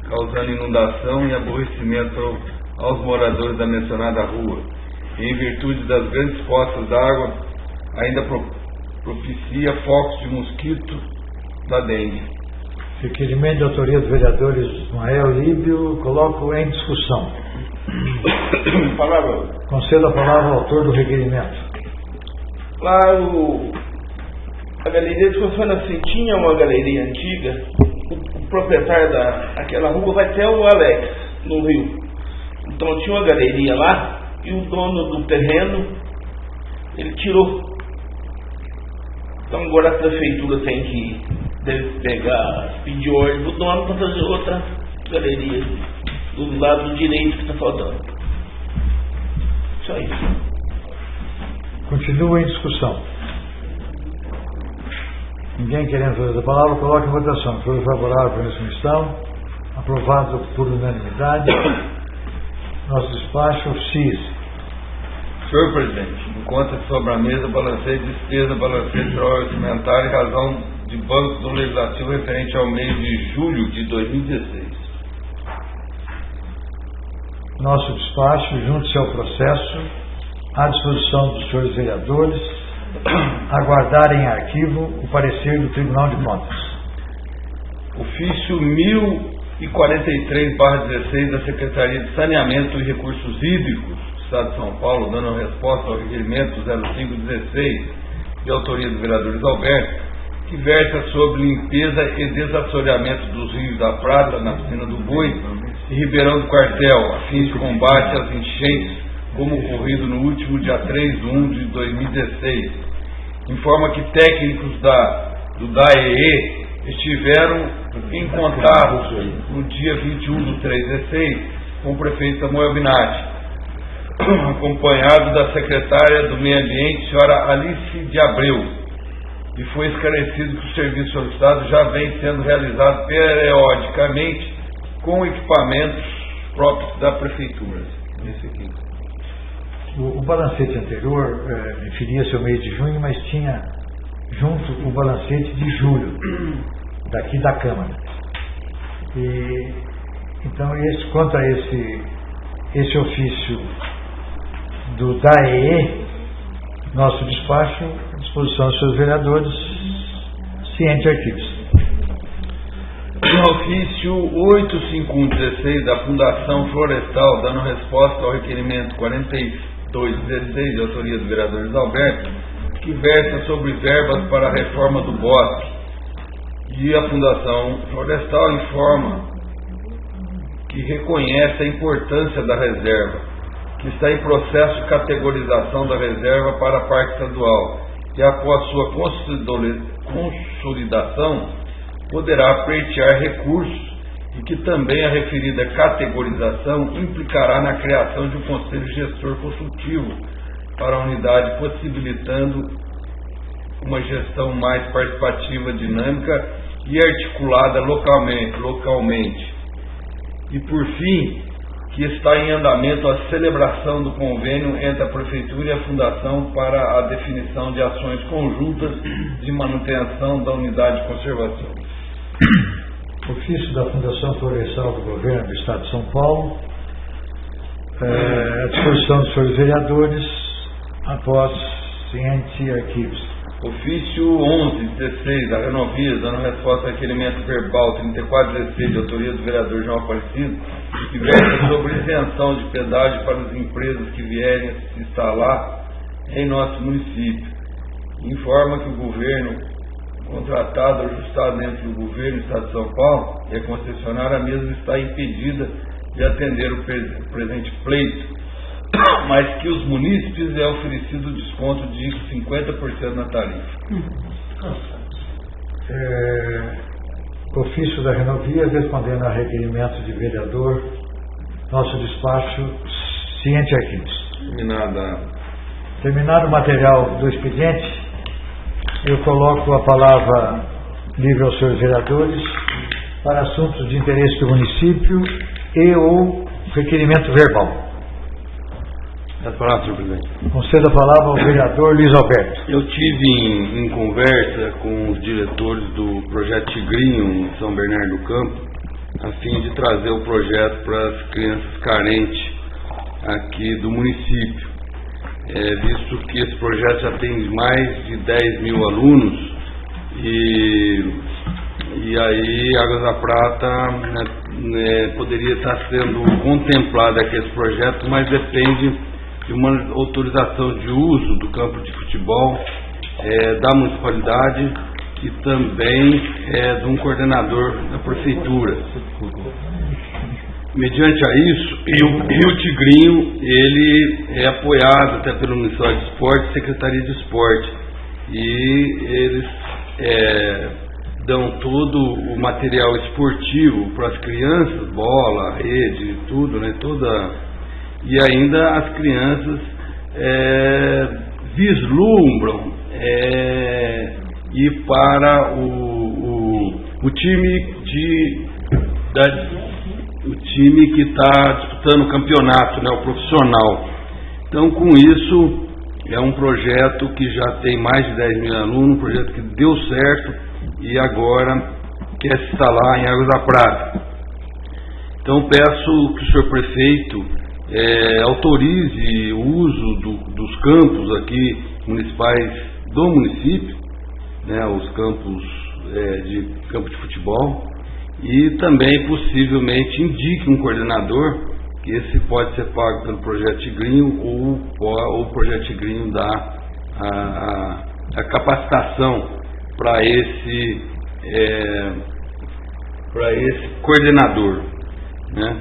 causando inundação e aborrecimento aos moradores da mencionada rua, e em virtude das grandes poças d'água, ainda propicia focos de mosquito da dengue. Requerimento de autoria dos vereadores Ismael Líbio, coloco em discussão. Concedo a palavra ao autor do requerimento. Lá a galeria de funciona assim, tinha uma galeria antiga, o proprietário daquela rua vai até o Alex, no Rio. Então tinha uma galeria lá e o dono do terreno, ele tirou. Então agora a prefeitura tem que pedir ordem do dono para fazer outra galeria do lado direito que está faltando. Só isso. Continua em discussão. Ninguém querendo fazer a palavra, coloque em votação. Se for favorável por essa missão, aprovado por unanimidade. Nosso despacho oficia-se. Senhor presidente, encontra-se sobre a mesa balanceio de despesa, balanceio orçamentário em razão de bancos do Legislativo referente ao mês de julho de 2016. Nosso despacho, junto-se ao processo, à disposição dos senhores vereadores, aguardar em arquivo o parecer do Tribunal de Contas. Ofício 1043/16 da Secretaria de Saneamento e Recursos Hídricos do Estado de São Paulo, dando resposta ao requerimento 0516, de autoria do vereador Luiz Alberto, que versa sobre limpeza e desassoreamento dos rios da Prata, na piscina do Boi e Ribeirão do Quartel, a fim de combate às enchentes, como ocorrido no último dia 3/1 de 2016. Informa que técnicos do DAEE estiveram em contato no dia 21/3/16 com o prefeito Samuel Binatti, acompanhado da secretária do Meio Ambiente, senhora Alice de Abreu, e foi esclarecido que o serviço solicitado já vem sendo realizado periodicamente com equipamentos próprios da prefeitura. Esse aqui. O balancete anterior referia-se ao mês de junho, mas tinha junto o balancete de julho, daqui da Câmara. E, então, quanto a esse ofício do DAEE, nosso despacho, à disposição dos seus vereadores, ciente arquivos. O ofício 85116 da Fundação Florestal, dando resposta ao requerimento 4216, de autoria do vereador Luiz Alberto, que versa sobre verbas para a reforma do bosque, e a Fundação Florestal informa que reconhece a importância da reserva, que está em processo de categorização da reserva para a Parque Estadual, e após sua consolidação poderá pleitear recursos, e que também a referida categorização implicará na criação de um conselho gestor consultivo para a unidade, possibilitando uma gestão mais participativa, dinâmica e articulada localmente. E por fim, que está em andamento a celebração do convênio entre a Prefeitura e a Fundação para a definição de ações conjuntas de manutenção da unidade de conservação. Ofício da Fundação Florestal do Governo do Estado de São Paulo, à disposição dos senhores vereadores, após ciente arquivos. Ofício 1116 da Renovias, dando resposta ao requerimento verbal 3416, de autoria do vereador João Aparecido, que versa sobre isenção de pedágio para as empresas que vierem a se instalar em nosso município. Informa que o governo contratado, ajustado entre o governo do Estado de São Paulo e a concessionária mesmo está impedida de atender o presente pleito, mas que os munícipes é oferecido desconto de 50% na tarifa. Ofício da Renovia, respondendo a requerimento de vereador, nosso despacho, ciente arquivos. Terminado o material do expediente, eu coloco a palavra livre aos senhores vereadores para assuntos de interesse do município e ou requerimento verbal. Senhor presidente. Concedo a palavra ao vereador Luiz Alberto. Eu tive em conversa com os diretores do Projeto Tigrinho em São Bernardo do Campo, a fim de trazer o projeto para as crianças carentes aqui do município. Visto que esse projeto já tem mais de 10 mil alunos e aí Águas da Prata poderia estar sendo contemplado aqui esse projeto, mas depende de uma autorização de uso do campo de futebol da municipalidade e também de um coordenador da prefeitura. Mediante a isso, o Tigrinho, ele é apoiado até pelo Ministério de Esporte, Secretaria de Esporte, e eles dão todo o material esportivo para as crianças, bola, rede, tudo, né, e ainda as crianças vislumbram ir para o time que está disputando o campeonato, né, o profissional. Então, com isso, é um projeto que já tem mais de 10 mil alunos, um projeto que deu certo e agora quer se instalar em Águas da Prata. Então, peço que o senhor prefeito autorize o uso dos campos aqui municipais do município, né, os campos de campo de futebol, e também possivelmente indique um coordenador, que esse pode ser pago pelo Projeto Tigrinho ou o Projeto Tigrinho dá a capacitação para esse coordenador, né?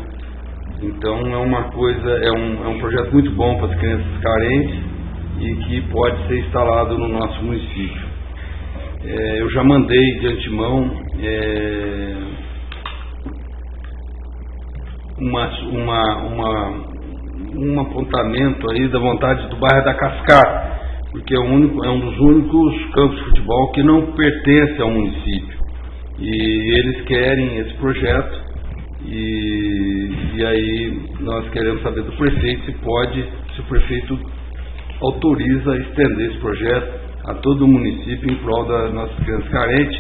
Então é uma coisa, é um projeto muito bom para as crianças carentes e que pode ser instalado no nosso município. Eu já mandei de antemão um apontamento aí da vontade do bairro da Cascata, porque é um dos únicos campos de futebol que não pertence ao município, e eles querem esse projeto, e aí nós queremos saber do prefeito se o prefeito autoriza a estender esse projeto a todo o município em prol das nossas crianças carentes,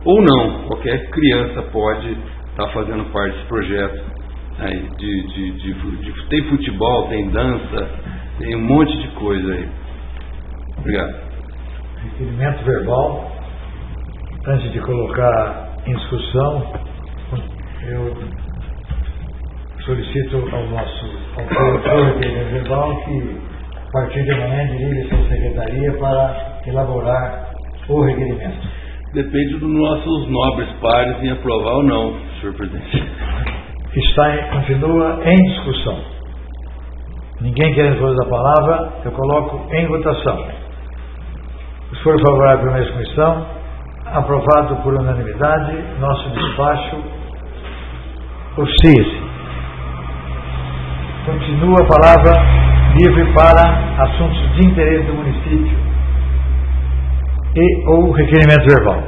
ou não, qualquer criança pode estar fazendo parte desse projeto. Aí, tem futebol, tem dança, tem um monte de coisa aí. Obrigado. Requerimento verbal. Antes de colocar em discussão, eu solicito ao nosso autor do requerimento verbal que, a partir de amanhã, dirija-se à secretaria para elaborar o requerimento? Depende dos nossos nobres pares em aprovar ou não, senhor presidente. Continua em discussão. Ninguém querendo fazer a palavra, eu coloco em votação. Se for favorável à primeira comissão, aprovado por unanimidade, nosso despacho oficia-se. Continua a palavra livre para assuntos de interesse do município e ou requerimento verbal.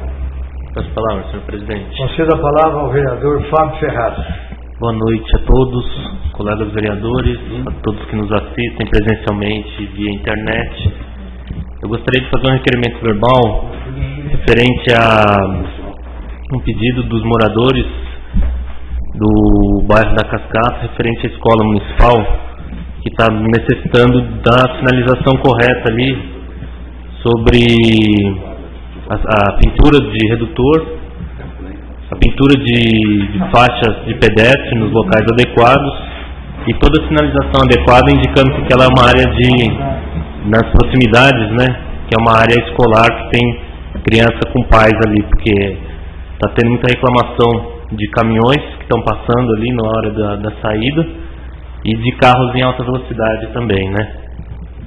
As palavras, senhor presidente. Concedo a palavra ao vereador Fábio Ferraz. Boa noite a todos, colegas vereadores, a todos que nos assistem presencialmente via internet. Eu gostaria de fazer um requerimento verbal referente a um pedido dos moradores do bairro da Cascata, referente à escola municipal, que está necessitando da sinalização correta ali sobre a pintura de redutor, a pintura de faixas de pedestre nos locais adequados e toda a sinalização adequada, indicando que ela é uma área nas proximidades, né, que é uma área escolar que tem criança com pais ali, porque está tendo muita reclamação de caminhões que estão passando ali na hora da saída e de carros em alta velocidade também, né.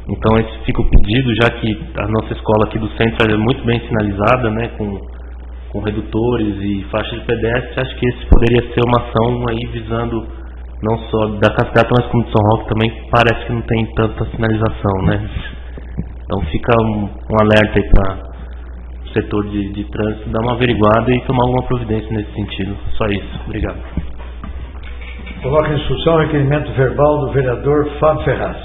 Então esse fica o pedido, já que a nossa escola aqui do centro é muito bem sinalizada, né, com redutores e faixas de pedestre. Acho que esse poderia ser uma ação aí visando não só da Cascata, mas como de São Roque também, que parece que não tem tanta sinalização, né. Então fica um alerta aí para o setor de trânsito dar uma averiguada e tomar alguma providência nesse sentido. Só isso. Obrigado. Coloca em discussão o requerimento verbal do vereador Fábio Ferraz.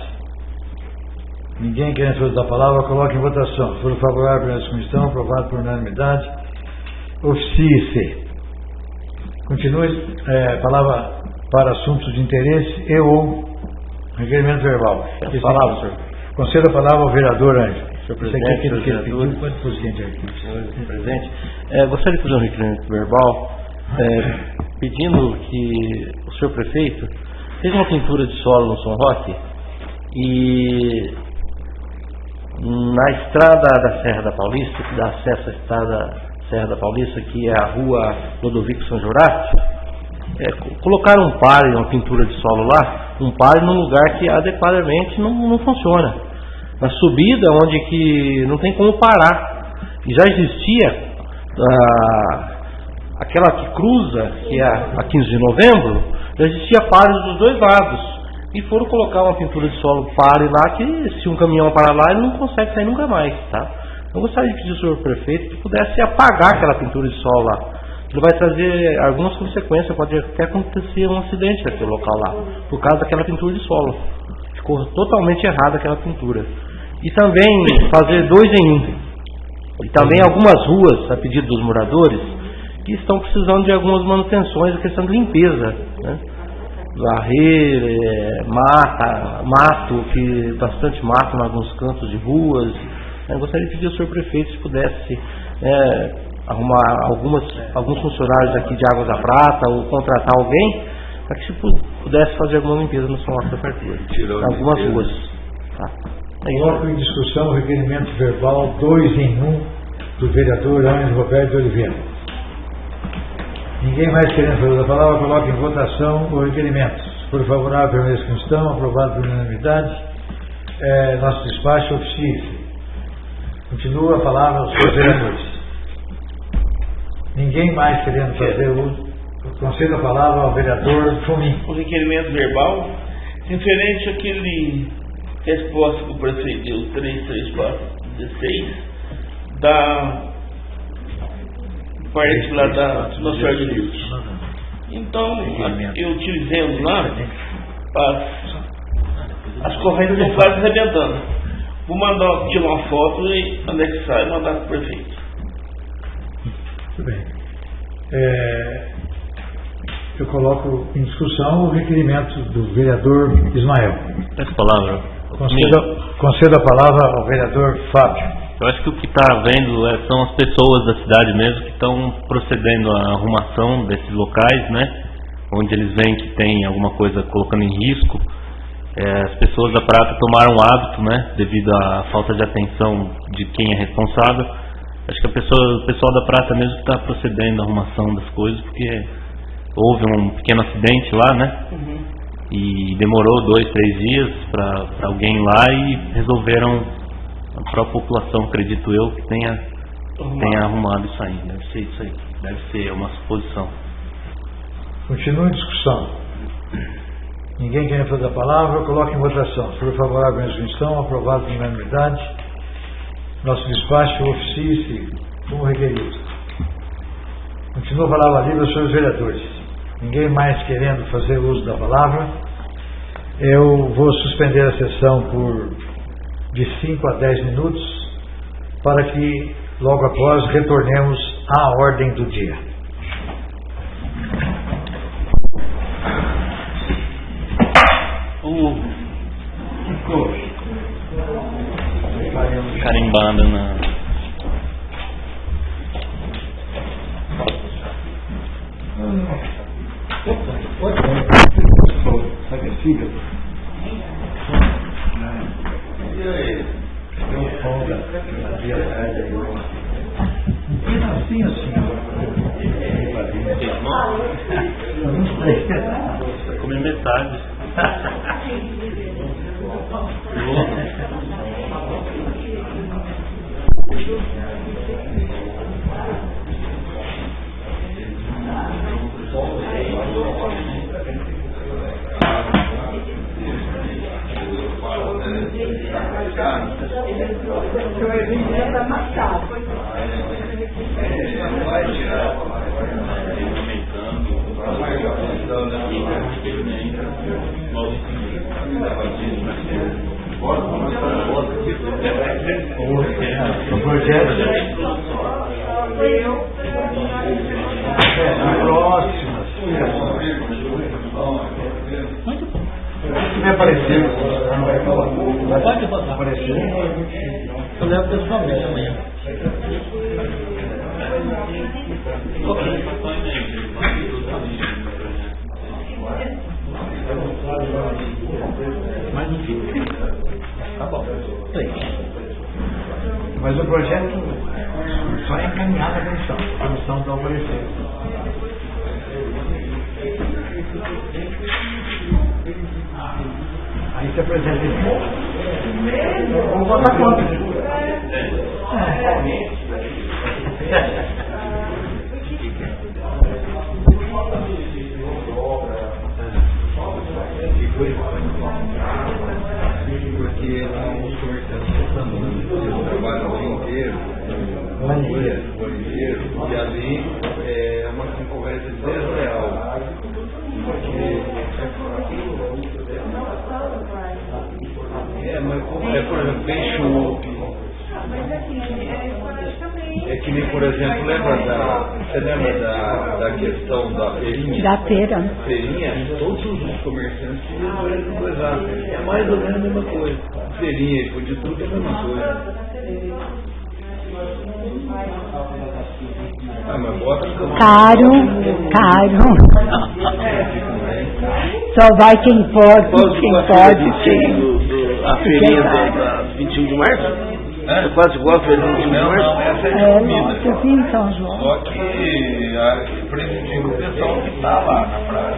Ninguém querendo fazer da palavra, coloque em votação. Se for favorável à comissão, aprovado por unanimidade, oficie-se. Continue palavra para assuntos de interesse e ou requerimento verbal. Palavra, senhor. Conceda a palavra ao vereador Ângelo. Senhor presidente, senhor vereador, senhor presidente, gostaria de fazer um requerimento verbal pedindo que o senhor prefeito fez uma pintura de solo no São Roque e na estrada da Serra da Paulista, que dá acesso à estrada Serra da Paulista, que é a rua Lodovico São Jurássio, colocaram um pare, uma pintura de solo lá, um pare num lugar que adequadamente não funciona. Na subida, onde que não tem como parar. E já existia aquela que cruza, que é a 15 de novembro, já existia pares dos dois lados. E foram colocar uma pintura de solo pare lá, que se um caminhão parar lá, ele não consegue sair nunca mais, tá? Eu gostaria de pedir ao senhor prefeito que pudesse apagar aquela pintura de solo lá. Ele vai trazer algumas consequências, pode até acontecer um acidente naquele local lá, por causa daquela pintura de solo. Ficou totalmente errada aquela pintura. E também fazer 2 em 1. E também algumas ruas, a pedido dos moradores, que estão precisando de algumas manutenções, a questão de limpeza, né? Varrer, mato, que bastante mato em alguns cantos de ruas. Eu gostaria de pedir ao senhor prefeito se pudesse arrumar alguns funcionários aqui de Águas da Prata ou contratar alguém para que se pudesse fazer alguma limpeza no São Roque da Apertura, em algumas ruas. Tá. Coloco em discussão o requerimento verbal 2 em 1 do vereador Ângelo Roberto de Oliveira. Ninguém mais querendo fazer a palavra, coloque em votação o requerimento. Se for favorável à questão, aprovado por unanimidade, nosso despacho oficia-se. Continua a palavra aos seus vereadores. Ninguém mais querendo fazer uso. Concedo a palavra ao vereador Fumim. O requerimento verbal, referente àquele resposta que o prefeito deu 33416 da parte lá da Nossa Senhora de Lourdes. Então, eu utilizando lá as correntes estão quase arrebentando. Vou tirar uma foto e anexar e mandar para o prefeito. Muito bem. Eu coloco em discussão o requerimento do vereador Ismael. Essa palavra. Concedo a palavra ao vereador Fábio. Eu acho que o que está havendo são as pessoas da cidade mesmo que estão procedendo à arrumação desses locais, né? Onde eles veem que tem alguma coisa colocando em risco As pessoas da Prata tomaram um hábito, né, devido à falta de atenção de quem é responsável. Acho que o pessoal da Prata mesmo está procedendo à arrumação das coisas, porque houve um pequeno acidente lá, né? E demorou 2, 3 dias para alguém ir lá e resolveram, a própria população, acredito eu, que tenha arrumado isso aí. Deve ser isso aí, deve ser uma suposição. Continua em discussão. Ninguém quer fazer a palavra, coloque em votação. Se for favorável à resolução, aprovado por unanimidade. Nosso despacho oficie-se como requerido. Continua a palavra livre aos senhores vereadores. Ninguém mais querendo fazer uso da palavra. Eu vou suspender a sessão de 5 a 10 minutos para que logo após retornemos à ordem do dia. Carimbada na... Comer metade. Eu levo pessoalmente amanhã. Mas não fica. Tá bom. Mas o projeto só é encaminhado à comissão. A comissão dá o parecer. Aí se apresenta de novo. Vamos votar contra. Porque os comerciantes trabalham o dia inteiro, o ano inteiro, e ali é uma concorrência desleal. Mas por exemplo, tem chope. É que nem, por exemplo, você lembra da questão da feirinha? Da feira. Feirinha, todos os comerciantes resolveram coisar. É mais ou menos a mesma coisa. Feirinha, de tudo é a mesma coisa. Ah, mas bota caro. Só vai quem pode, A feirinha da 21 de março? É quase igual a feirinha de 21 de março? Não, essa é de comida. Nossa, sim, São João. Só que prejudica o pessoal que está lá na praia.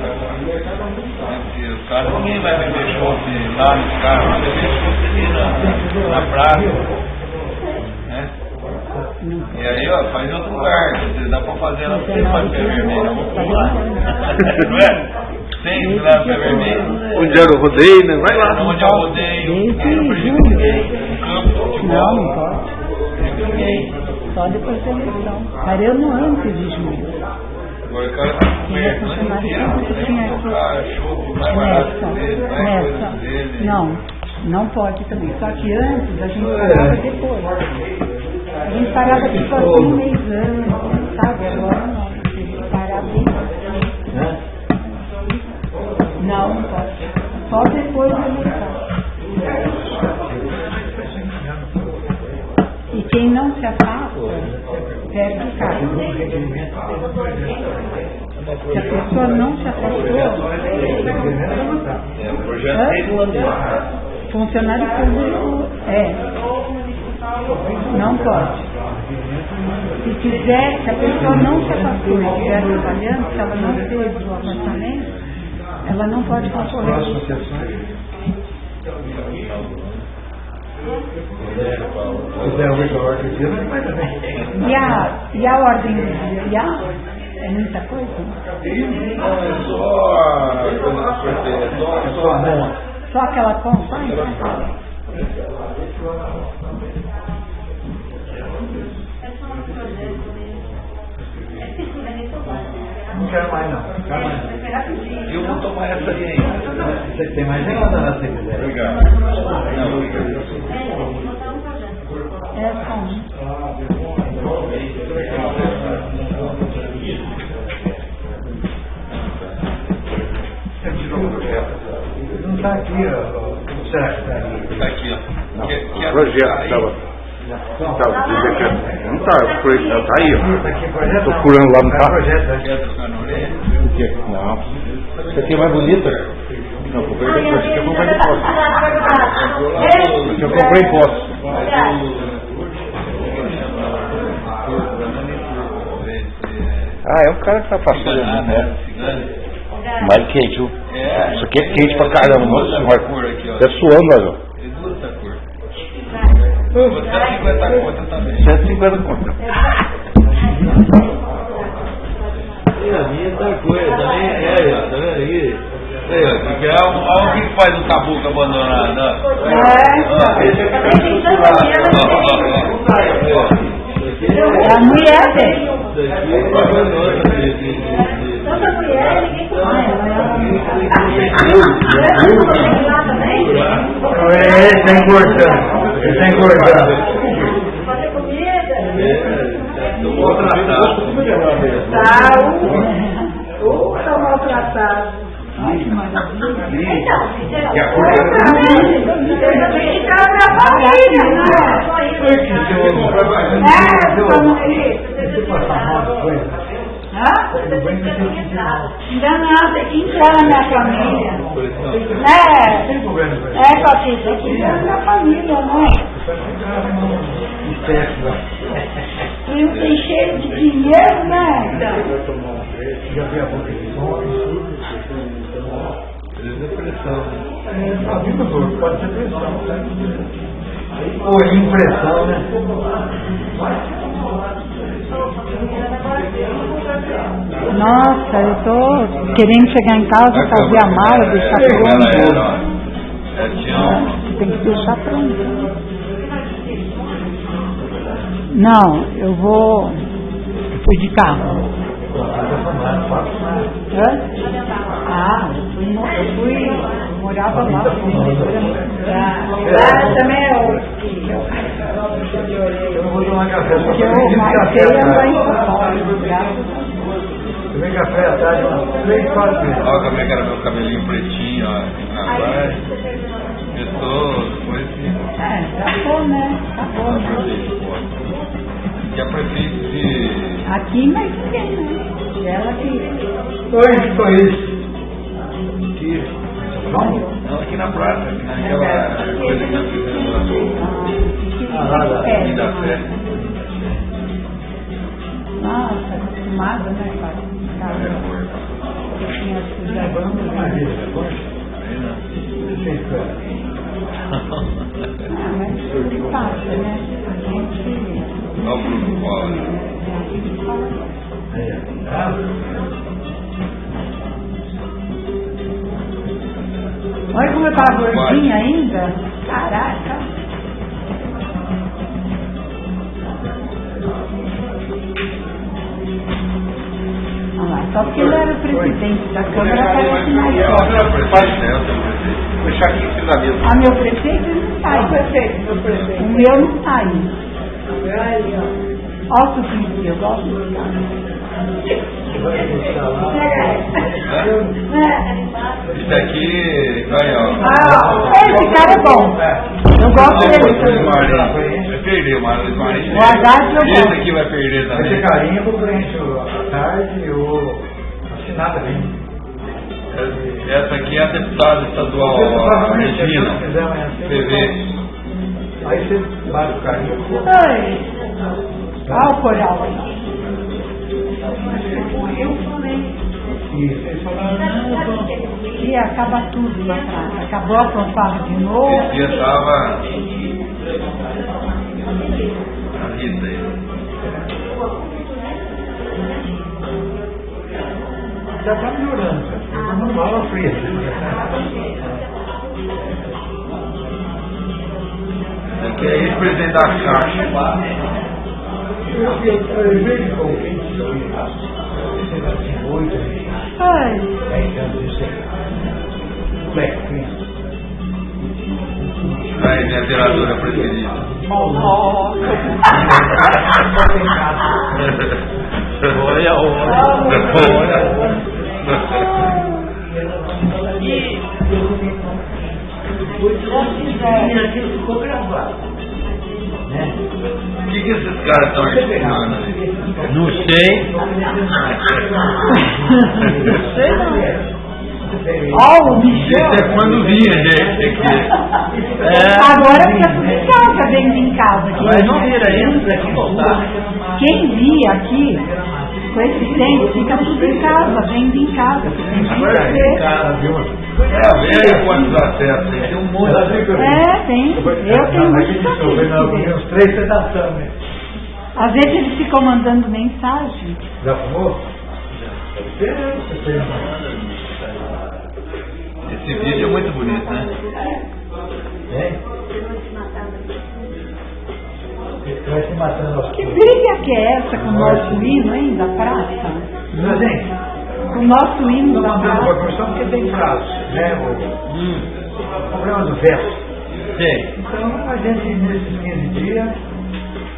Os caras, ninguém vai beber chope lá nos carros, vai beber chope ali na praia. Né? E aí, ó, faz em outro lugar. Dá pra fazer ela sem fazer vermelho. Não é? Sem lá pé vermelho. Onde era o rodeio, né? Vai lá. Onde é o rodeio, não prejudica ninguém. Um campo de futebol. Não pode. Só depois da eleição. Parei no antes de julho. Agora o cara tá coberto, não tem tocar chope mais barato dele, mais coisas dele. Não pode também. Só que antes a gente parava depois. A gente parava tipo assim um mês antes, sabe? Agora não. A gente parava bem. Não pode. Só depois da eleição. E quem não se afasta, perde o cargo. Se a pessoa não se afastou, funcionário público não pode. Se a pessoa não se afastou e estiver trabalhando, se ela não fez o afastamento, ela não pode concorrer. E a ordem do dia é muita coisa? Só aquela conta? Não quero mais não. Eu vou tomar essa aí ainda. Você tem mais nenhuma, se quiser. Obrigado. Não, obrigado. É só um. Não está aqui, ó. Será que está aqui? Está aqui, ó. O projeto estava. Não está aí, ó. Estou procurando lá no carro. Não. Isso aqui é mais bonita. Não, comprei depois. Isso aqui eu comprei de posse. Isso aqui eu comprei em posse. Ah, é um cara que tá passando ali, né? Mais quente, viu? Isso aqui é quente pra caramba, nossa senhora. Tá suando, ó. Você 50 contas também. 150 contas. E a minha tá coisa, também tá vendo aí? Olha o que faz o caboclo abandonado, É a mulher dele. Toda mulher, ninguém Ele está engordando. Ele está engordando. fazer comida. Tá maltratado. Então, Ainda não, tem que entrar na minha família. Patrícia, tem que entrar na minha família, não é? E não tem cheiro de dinheiro, né? Já vi a boca de som. Pressão. A vida dor, pode ser pressão. Ou impressão, né? Nossa, eu tô querendo chegar em casa, fazer a mala, deixar pronto. Tem que deixar pronto. Não, eu fui de carro. Eu morava lá. Também é eu vou tomar café. que eu marquei andar em São Paulo. Eu venho café à tarde umas 3, 4 vezes. Olha como é que era meu cabelinho pretinho, ó, na praia. Eu tô, depois Acabou, né? Acabou, né? que a prefeito de... Aqui, mas ninguém, né? Ela que... Foi isso. Que... Vamos? Não, aqui na praça, aqui naquela coisa que nós fizemos lá. É, Da festa. nossa, acostumada, né, pai? Tinha as coisas da banda, mas tudo passa, né? A gente... Olha o Bruno Paulo. Olha como eu tava gordinha ainda. Caraca. Olha lá, só porque ele era o presidente da Câmara parece mais forte. Deixar aqui em cima da mesa. Ah, meu prefeito ele não tá aí. O meu não tá aí. Olha o que eu gosto de Isso aqui, aí, ó. Esse cara é bom. Eu gosto dele. Vai perder, o Luiz Marinho. O Haddad eu Esse gosto. aqui vai perder Vai ter também. carinho, eu vou preencher à tarde ou assinada bem. Essa aqui é a deputada estadual, a Regina, PV. Aí você bate o carrinho. Ai, olha o coral aí. Eu falei. E vocês falaram, não, E acaba tudo lá atrás. Acabou a fanfarra de novo. Esse dia estava a Rita aí. já está melhorando, cara. Eu não falo fria. Aqui é ex-presidente da Caixa. Eu vejo com 8, Ai, 10 anos, não sei. Moleque, Aí, minha vereadora preferida. Olha, ficou gravado. Né? O que esses caras estão estudando aí? não sei. não sei não. Ó, o Michel. Isso é quando vinha, gente, aqui. Agora fica tudo em casa, dentro em casa. Mas não vira ainda, aqui voltar. Quem via aqui, com esse tempo, fica tudo em casa, dentro em casa. Agora é cara, viu? Vê quantos acessos aí. Tem um monte de Tem. Eu tenho muitos amigos. Uns 3 sedação, né? Às vezes eles ficam mandando mensagem. Já fumou? Esse vídeo é muito bonito, né? É? Vai se matando aos Que briga que é essa com o nosso hino, hein, da praça? Não, gente. Com o nosso hino da Não mandando praça. uma comissão porque tem prazo, né? O problema do verso. Sei. Então, a gente, nesses 15 dias...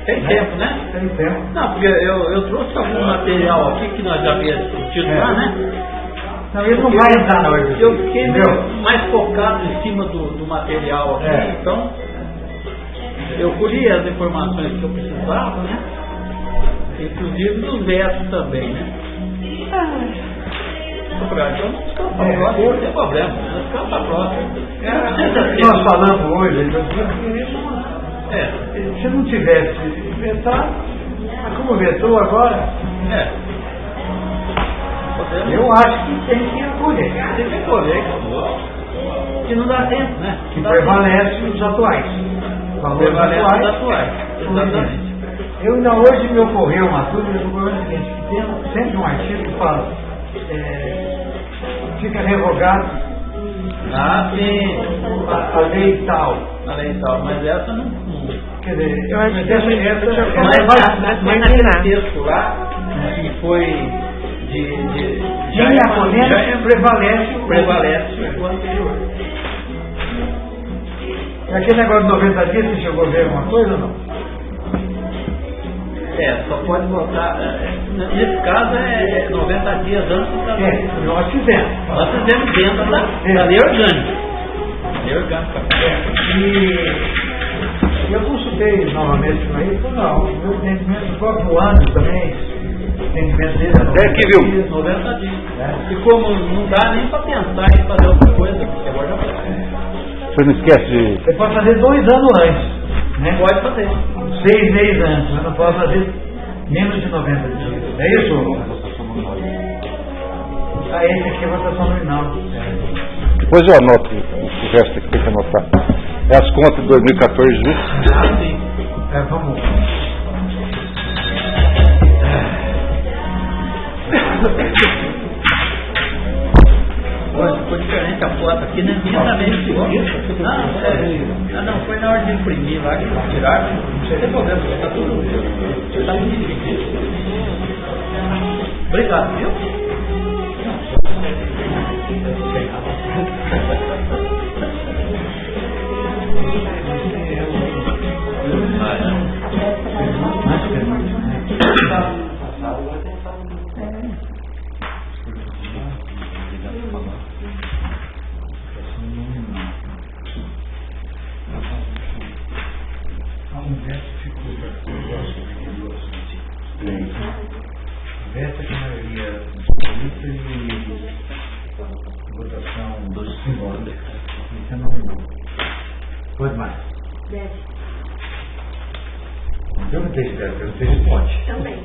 Tem tempo, né? Tem tempo. Não, porque eu trouxe algum material aqui que nós já havíamos discutido lá, né? Não, ele não vai entrar na hora. Eu fiquei mais focado em cima do material aqui, então eu colhi as informações que eu precisava, né? Inclusive dos versos também, né? Então não fica para a próxima, não tem problema, não fica para a próxima. Nós falamos hoje, se não tivesse vetado, mas como vetou agora, eu acho que tem que acolher. Tem que acolher, que não dá tempo, né? Que prevalece os atuais. Prevalece os atuais, exatamente. Eu ainda hoje me ocorreu uma coisa, que tem sempre um artigo que fala, fica revogado Sim. a lei tal. A lei tal, mas essa não. Quer dizer, eu acho que mas naquele texto lá, que foi prevalece o anterior. E aquele negócio de 90 dias, você chegou a ver alguma coisa ou não? Só pode votar. Nesse caso é 90 dias antes do casamento. Nós fizemos. Nós fizemos dentro da lei orgânica. Lei orgânica. E eu consultei novamente isso aí e falei, não, o meu entendimento, o próprio ano também, o entendimento dele é 90 dias. E como não dá nem para pensar em fazer outra coisa, porque agora já foi. Você não esquece de... Você pode fazer 2 anos antes, né? Pode fazer. 6 meses antes, mas não pode fazer menos de 90 dias. É isso? Esse aqui é a votação nominal. Depois eu anoto o resto que tem que anotar. É as contas de 2014, viu? Sim. Vamos. Ficou diferente a foto aqui, né? Minha também ficou. Não, foi na hora de imprimir lá que eles tiraram. Não tem problema, está tudo. Está muito difícil. Obrigado, viu? Essa que a maioria paulista e votação dos simbólicos. Isso não. Pode mais. Deve. Não perguntei se deve, perguntei se pode. Também.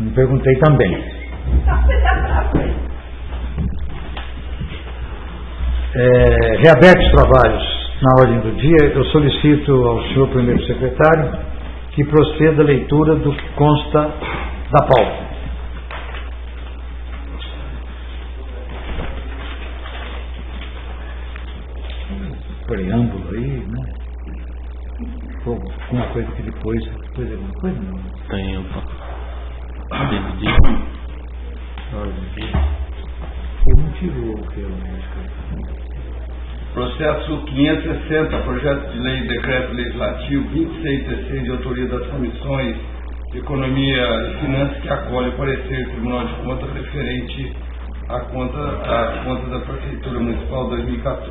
Não perguntei também. Reabertos os trabalhos na ordem do dia, eu solicito ao senhor primeiro secretário que proceda a leitura do que consta da pauta. Preâmbulo aí, né? Alguma coisa que depois alguma coisa não? Tem Ele não tirou o que eu acho. Processo 560, projeto de lei, decreto legislativo 2616, de autoria das comissões de Economia e Finanças, que acolhe o parecer do Tribunal de Contas referente à conta da Prefeitura Municipal 2014.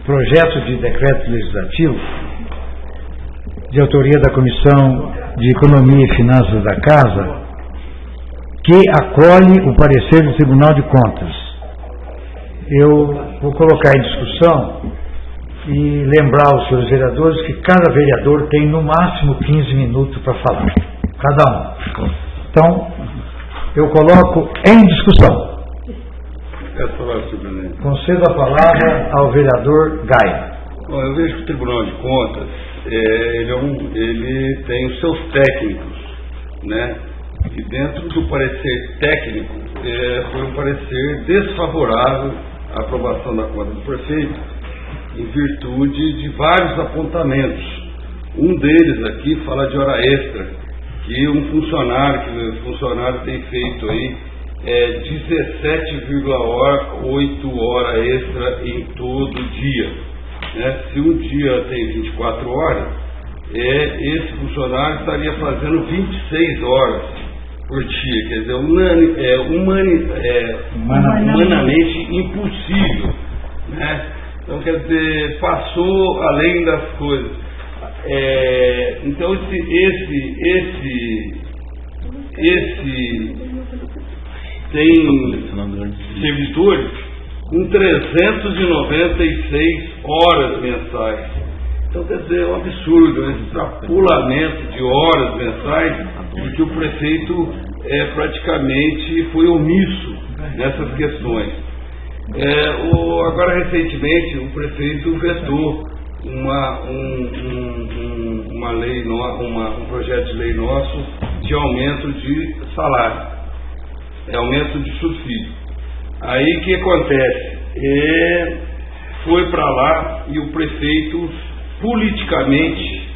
Projeto de decreto legislativo de autoria da Comissão de Economia e Finanças da Casa, que acolhe o parecer do Tribunal de Contas. Eu vou colocar em discussão e lembrar aos senhores vereadores que cada vereador tem no máximo 15 minutos para falar, cada um. Então, eu coloco em discussão. Concedo a palavra ao vereador Gaia. Bom, eu vejo que o Tribunal de Contas ele tem os seus técnicos, né? E dentro do parecer técnico foi um parecer desfavorável à aprovação da conta do prefeito, em virtude de vários apontamentos. Um deles aqui fala de hora extra, que o funcionário tem feito aí 17,8 horas extra em todo dia. Né? Se um dia tem 24 horas, esse funcionário estaria fazendo 26 horas por dia, quer dizer, humanamente impossível, né? Então, quer dizer, passou além das coisas. Então, tem servidores com 396 horas mensais. Então, quer dizer, é um absurdo, um extrapolamento de horas mensais, de que o prefeito praticamente foi omisso nessas questões. Agora, recentemente, o prefeito vetou uma lei, um projeto de lei nosso de aumento de salário, aumento de subsídio. Aí o que acontece? Foi para lá e o prefeito, politicamente,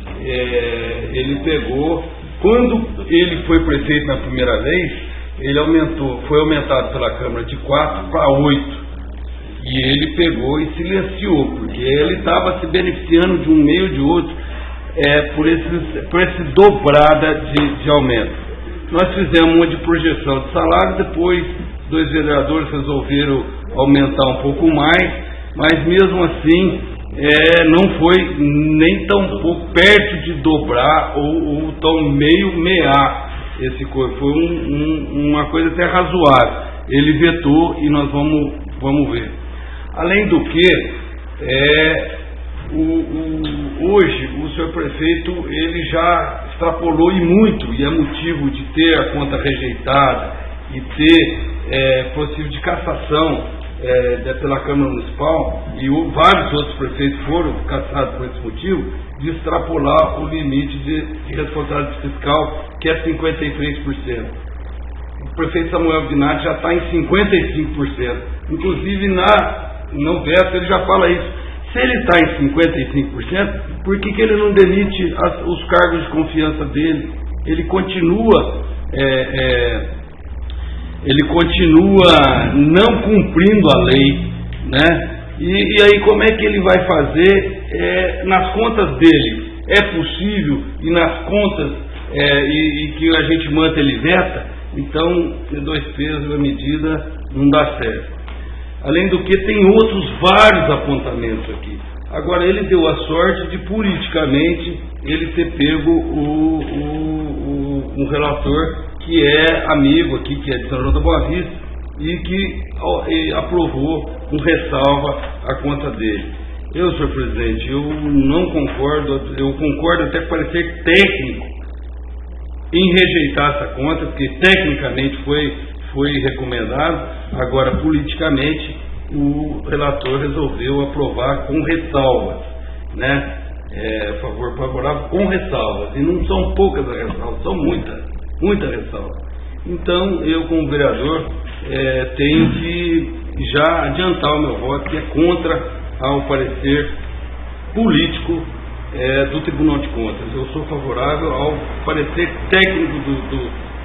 ele pegou, quando ele foi prefeito na primeira vez, ele foi aumentado pela Câmara de 4 para 8. E ele pegou e silenciou, porque ele estava se beneficiando de um meio ou de outro por essa dobrada de aumento. Nós fizemos uma de projeção de salário, depois 2 vereadores resolveram aumentar um pouco mais, mas mesmo assim não foi nem tão pouco perto de dobrar ou tão mear esse coisa. Foi uma coisa até razoável. Ele vetou e nós vamos ver. Além do que, hoje o senhor prefeito ele já extrapolou e muito, e é motivo de ter a conta rejeitada e ter possível de cassação pela Câmara Municipal, e vários outros prefeitos foram cassados por esse motivo, de extrapolar o limite de responsabilidade fiscal, que é 53%. O prefeito Samuel Binatti já está em 55%. Inclusive no veto ele já fala isso. Se ele está em 55%, por que ele não demite os cargos de confiança dele? Ele continua não cumprindo a lei, né? E aí como é que ele vai fazer nas contas dele? É possível, e nas contas e que a gente manda ele veta? Então, 2 pesos a medida não dá certo. Além do que, tem outros vários apontamentos aqui. Agora, ele deu a sorte de, politicamente, ele ter pego um relator que é amigo aqui, que é de São João da Boa Vista, e que aprovou com ressalva a conta dele. Senhor presidente, eu não concordo, eu concordo até com o parecer técnico em rejeitar essa conta, porque tecnicamente foi recomendado, agora politicamente o relator resolveu aprovar com ressalvas, né? Favor favorável com ressalvas, e não são poucas as ressalvas, são muita ressalva. Então eu, como vereador, tenho que já adiantar o meu voto, que é contra ao parecer político do Tribunal de Contas. Eu sou favorável ao parecer técnico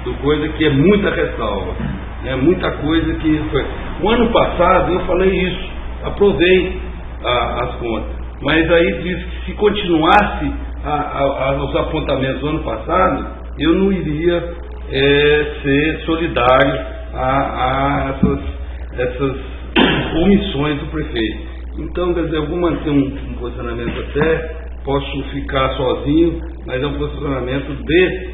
do coisa, que é muita ressalva, muita coisa que foi. O ano passado eu falei isso, aprovei as contas, mas aí disse que se continuasse os apontamentos do ano passado, eu não iria ser solidário a essas omissões do prefeito. Então, quer dizer, eu vou manter um posicionamento até, posso ficar sozinho, mas é um posicionamento de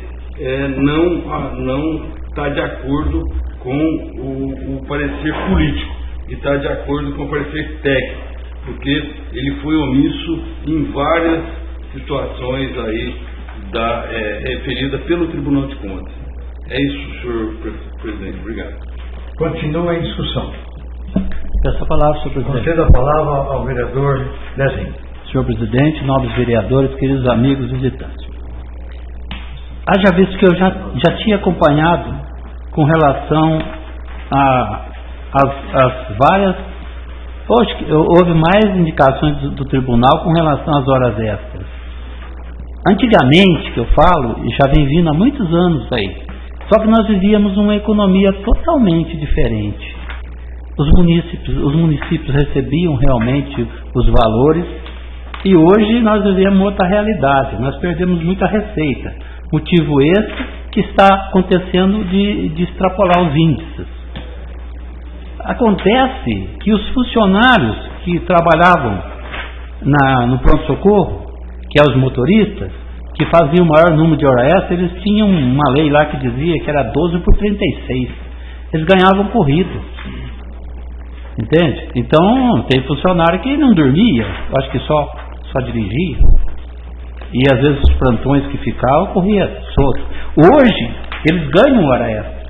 não estar de acordo com o parecer político, e estar de acordo com o parecer técnico, porque ele foi omisso em várias situações aí referida pelo Tribunal de Contas. É isso, senhor presidente. Obrigado. Continua em discussão. Peço a palavra, senhor presidente. Conceda a palavra ao vereador Dezinho. Senhor presidente, nobres vereadores, queridos amigos visitantes. Haja visto que eu já tinha acompanhado com relação às várias. Hoje houve mais indicações do tribunal com relação às horas extras. Antigamente, que eu falo, e já vem vindo há muitos anos aí, só que nós vivíamos uma economia totalmente diferente. Os municípios recebiam realmente os valores, e hoje nós vivemos outra realidade, nós perdemos muita receita. Motivo esse que está acontecendo de extrapolar os índices. Acontece que os funcionários que trabalhavam no pronto-socorro, que é os motoristas, que faziam o maior número de hora extra, eles tinham uma lei lá que dizia que era 12 por 36. Eles ganhavam corrido. Entende? Então, tem funcionário que não dormia, eu acho que só dirigia. E às vezes os plantões que ficavam, corria solto. Hoje, eles ganham hora extra.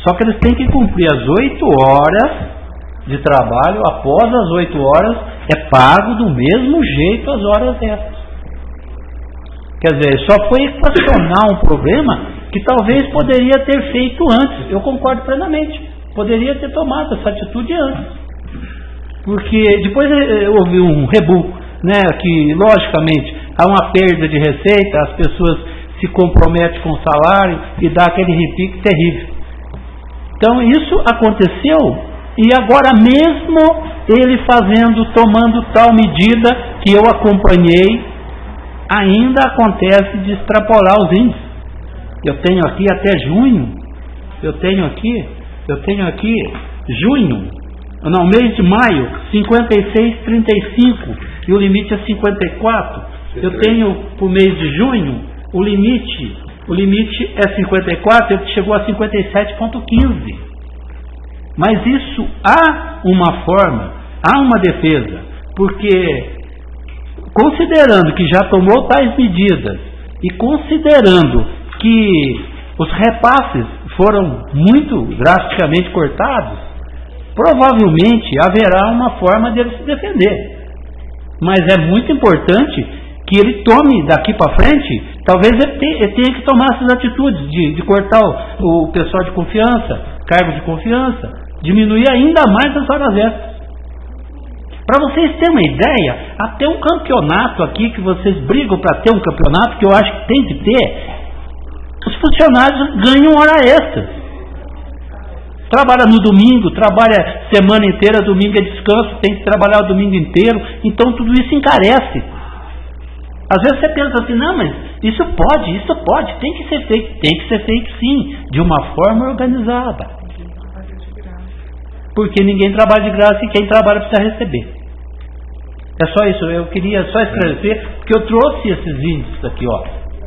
Só que eles têm que cumprir as 8 horas de trabalho. Após as 8 horas, é pago do mesmo jeito as horas extras. Quer dizer, só foi equacionar um problema que talvez poderia ter feito antes. Eu concordo plenamente. Poderia ter tomado essa atitude antes. Porque depois houve um rebu, que logicamente há uma perda de receita, as pessoas se comprometem com o salário e dá aquele repique terrível. Então isso aconteceu, e agora mesmo ele tomando tal medida que eu acompanhei, ainda acontece de extrapolar os índices. Eu tenho aqui até junho, mês de maio, 56,35, e o limite é 54. Eu tenho para o mês de junho, o limite é 54, ele chegou a 57,15. Mas isso há uma forma, há uma defesa, porque considerando que já tomou tais medidas e considerando que os repasses foram muito drasticamente cortados, provavelmente haverá uma forma dele se defender. Mas é muito importante que ele tome daqui para frente, talvez ele tenha que tomar essas atitudes de cortar o pessoal de confiança, cargo de confiança, diminuir ainda mais as horas extras. Para vocês terem uma ideia, até um campeonato aqui, que vocês brigam para ter um campeonato, que eu acho que tem que ter, os funcionários ganham hora extra. Trabalha no domingo, trabalha semana inteira, domingo é descanso, tem que trabalhar o domingo inteiro, então tudo isso encarece. Às vezes você pensa assim, não, mas isso pode, tem que ser feito sim, de uma forma organizada. Porque ninguém trabalha de graça e quem trabalha precisa receber. É só isso, eu queria só esclarecer, porque eu trouxe esses índices aqui, ó.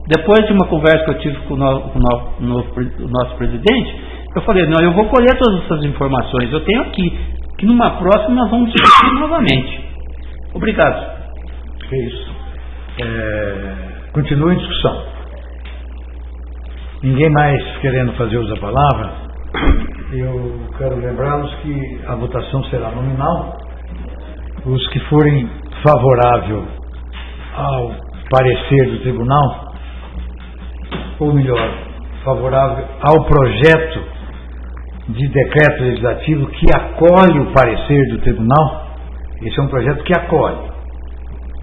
Depois de uma conversa que eu tive com o nosso presidente, eu falei, não, eu vou colher todas essas informações, eu tenho aqui, que numa próxima nós vamos discutir novamente. Obrigado. É isso. Continua em discussão. Ninguém mais querendo fazer uso da palavra, eu quero lembrá-los que a votação será nominal. Os que forem favoráveis ao parecer do tribunal, ou melhor, favorável ao projeto de decreto legislativo que acolhe o parecer do tribunal, esse é um projeto que acolhe o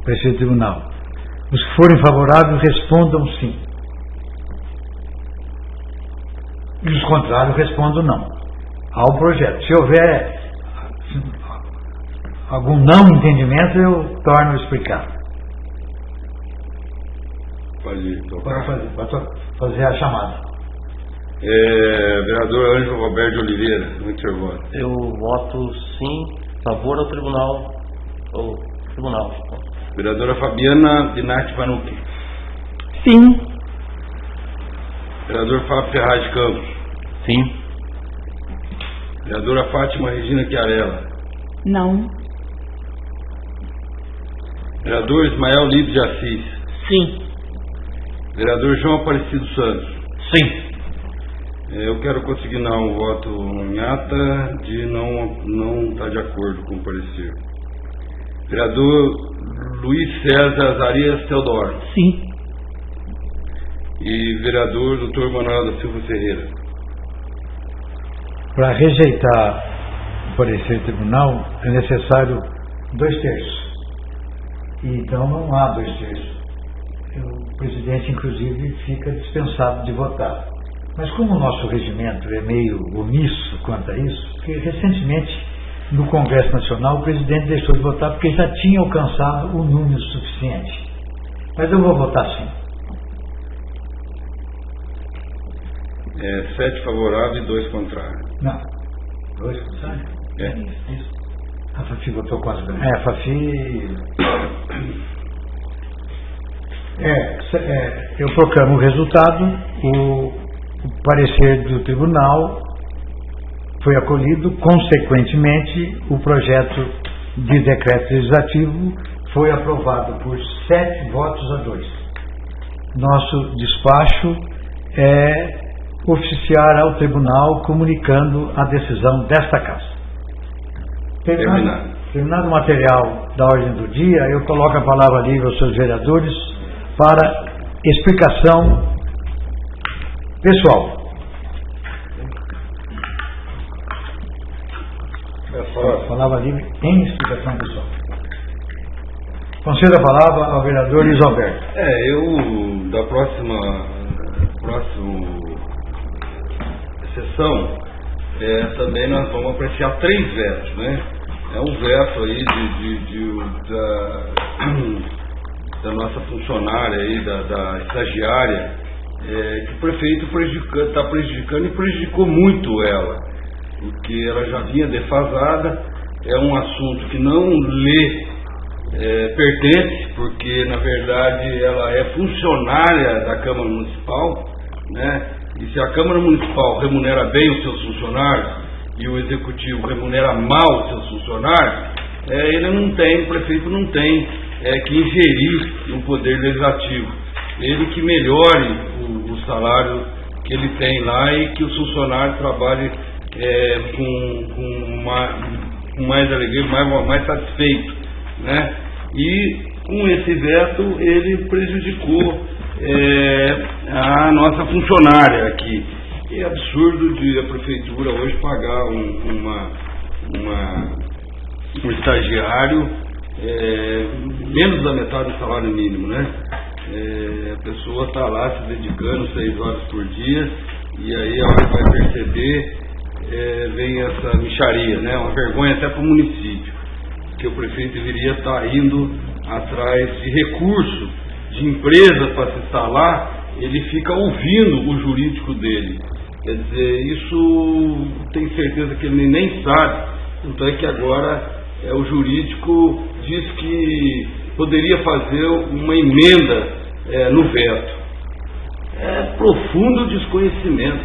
parecer do tribunal. Os que forem favoráveis respondam sim. E os contrários respondam não ao projeto. Se houver algum não entendimento, eu torno a explicar. Pode fazer a chamada. Vereador Ângelo Roberto de Oliveira, muito seu voto. Eu voto sim, favor ao tribunal. Vereadora Fabiana Binatti Vanucchi. Sim. Vereador Fábio Ferraz de Campos. Sim. Vereadora Fátima Regina Chiarella. Não. Vereador Ismael Libre de Assis. Sim. Vereador João Aparecido Santos. Sim. Eu quero consignar um voto em ata de não estar de acordo com o parecer. Vereador Luiz César Azarias Teodoro. Sim. E vereador Dr. Manuel da Silva Ferreira. Para rejeitar o parecer do tribunal é necessário 2/3. E então não há 2/3. O presidente, inclusive, fica dispensado de votar. Mas como o nosso regimento é meio omisso quanto a isso, porque recentemente no Congresso Nacional o presidente deixou de votar porque já tinha alcançado o número suficiente. Mas eu vou votar sim. 7 favoráveis e 2 contrários. Não. 2 contrários? Isso. A Fafi votou com as grandes. A Fafi... eu proclamo o resultado. O parecer do tribunal foi acolhido, consequentemente, o projeto de decreto legislativo foi aprovado por 7 votos a 2. Nosso despacho é oficiar ao tribunal comunicando a decisão desta Casa. Terminado o material da ordem do dia, eu coloco a palavra livre aos seus vereadores para explicação pessoal. Palavra livre em explicação pessoal. Concedo a palavra ao vereador Luiz Alberto. Da próxima sessão, também nós vamos apreciar 3 vetos, né? É um veto aí da nossa funcionária aí, da estagiária, que o prefeito está prejudicando e prejudicou muito ela, porque ela já vinha defasada. É um assunto que não lhe pertence, porque na verdade ela é funcionária da Câmara Municipal, né? E se a Câmara Municipal remunera bem os seus funcionários e o Executivo remunera mal os seus funcionários, o prefeito não tem que ingerir no Poder Legislativo. Ele que melhore o salário que ele tem lá e que os funcionários trabalhem com mais alegria, mais satisfeito, né? E com esse veto ele prejudicou a nossa funcionária aqui. É absurdo de a prefeitura hoje pagar um estagiário menos da metade do salário mínimo, né? A pessoa está lá se dedicando 6 horas por dia e aí a hora que vai perceber vem essa mixaria, né? Uma vergonha até para o município, que o prefeito deveria estar indo atrás de recursos de empresas para se instalar. Ele fica ouvindo o jurídico dele. Quer dizer, isso tem certeza que ele nem sabe. Então é que agora o jurídico diz que poderia fazer uma emenda no veto. É profundo desconhecimento,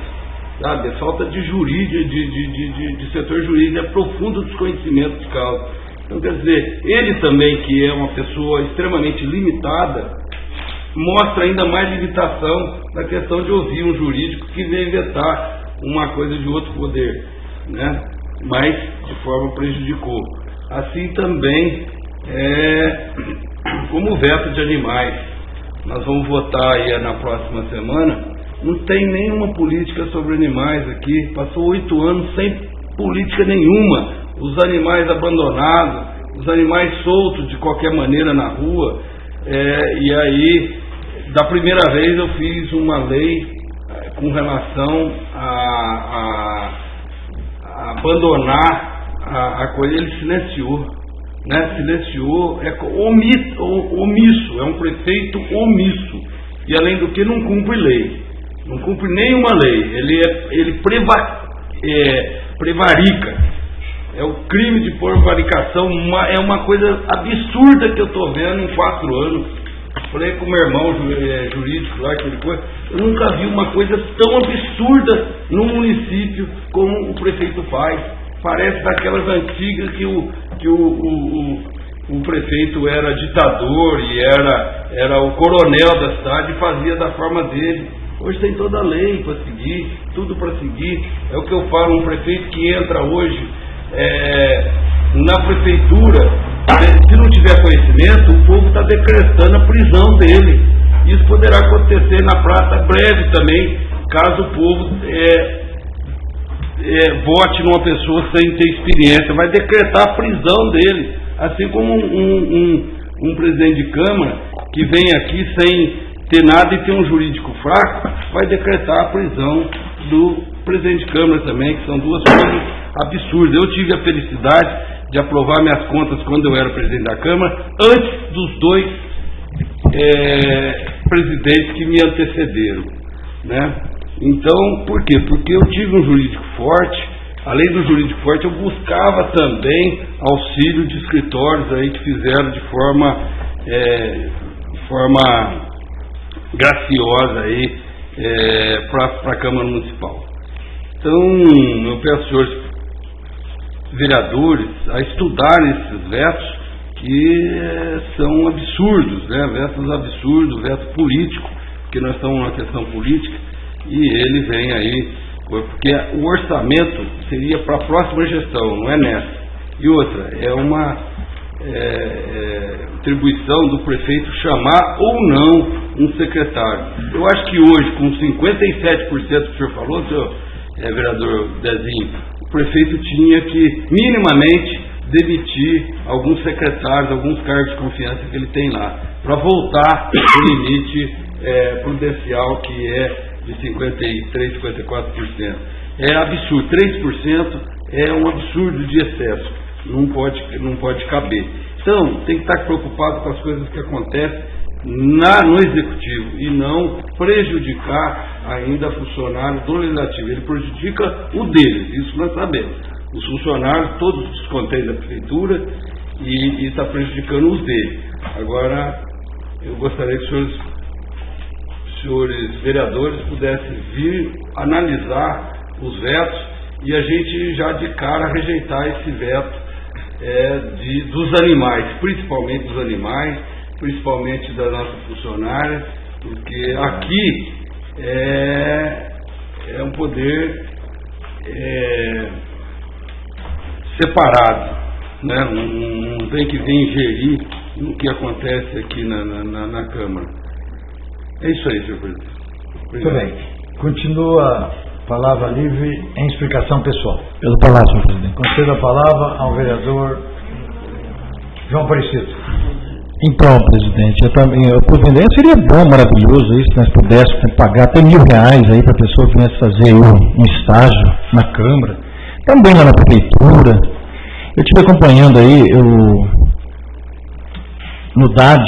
sabe? É falta de jurídico, de setor jurídico, é profundo desconhecimento de causa. Então, quer dizer, ele também, que é uma pessoa extremamente limitada, mostra ainda mais limitação na questão de ouvir um jurídico que vem vetar uma coisa de outro poder, né? Mas de forma prejudicou. Assim também como o veto de animais. Nós vamos votar aí na próxima semana. Não tem nenhuma política sobre animais aqui. Passou 8 anos sem política nenhuma. Os animais abandonados, os animais soltos de qualquer maneira na rua. E aí, da primeira vez eu fiz uma lei com relação a abandonar a coisa. Ele silenciou, né? Silenciou, omisso, é um prefeito omisso, e além do que não cumpre lei, não cumpre nenhuma lei, ele prevarica, é o crime de prevaricação, é uma coisa absurda que eu estou vendo em 4 anos. Falei com o meu irmão jurídico lá, aquele coisa, eu nunca vi uma coisa tão absurda no município como o prefeito faz. Parece daquelas antigas que o prefeito era ditador e era o coronel da cidade e fazia da forma dele. Hoje tem toda a lei para seguir, tudo para seguir. É o que eu falo, um prefeito que entra hoje na prefeitura, se não tiver conhecimento, o povo está decretando a prisão dele. Isso poderá acontecer na praça breve também, caso o povo vote numa pessoa sem ter experiência, vai decretar a prisão dele, assim como um presidente de Câmara que vem aqui sem ter nada e tem um jurídico fraco, vai decretar a prisão do presidente de Câmara também, que são duas coisas absurdas. Eu tive a felicidade de aprovar minhas contas quando eu era presidente da Câmara, antes dos 2 presidentes que me antecederam, né? Então, por quê? Porque eu tive um jurídico forte. Além do jurídico forte, eu buscava também auxílio de escritórios aí que fizeram de forma graciosa aí para a Câmara Municipal. Então, eu peço aos senhores vereadores a estudarem esses vetos que são absurdos, né? Vetos absurdos, veto político, porque nós estamos numa questão política. E ele vem aí, porque o orçamento seria para a próxima gestão, não é nessa. E outra, é uma atribuição do prefeito chamar ou não um secretário. Eu acho que hoje, com 57% que o senhor falou, senhor vereador Dezinho, o prefeito tinha que minimamente demitir alguns secretários, alguns cargos de confiança que ele tem lá, para voltar ao limite prudencial que é de 53%, 54%. É absurdo. 3% é um absurdo de excesso. Não pode caber. Então, tem que estar preocupado com as coisas que acontecem no Executivo e não prejudicar ainda funcionários do Legislativo. Ele prejudica o deles, isso nós sabemos. Os funcionários, todos descontentes da Prefeitura e está prejudicando os dele. Agora, eu gostaria que os senhores vereadores pudessem vir analisar os vetos e a gente já de cara rejeitar esse veto dos animais, principalmente dos animais, principalmente da nossa funcionária, porque aqui é um poder separado, né? Não tem que vir ingerir no que acontece aqui na Câmara. É isso aí, senhor presidente. Muito bem. Continua a palavra livre em explicação pessoal. Pela palavra, senhor presidente. Concedo a palavra ao vereador João Aparecido. Então, presidente, seria bom, maravilhoso isso, se nós pudéssemos pagar até R$1.000 aí para a pessoa que viesse fazer um estágio na Câmara, também lá na Prefeitura. Eu estive acompanhando aí no DAD,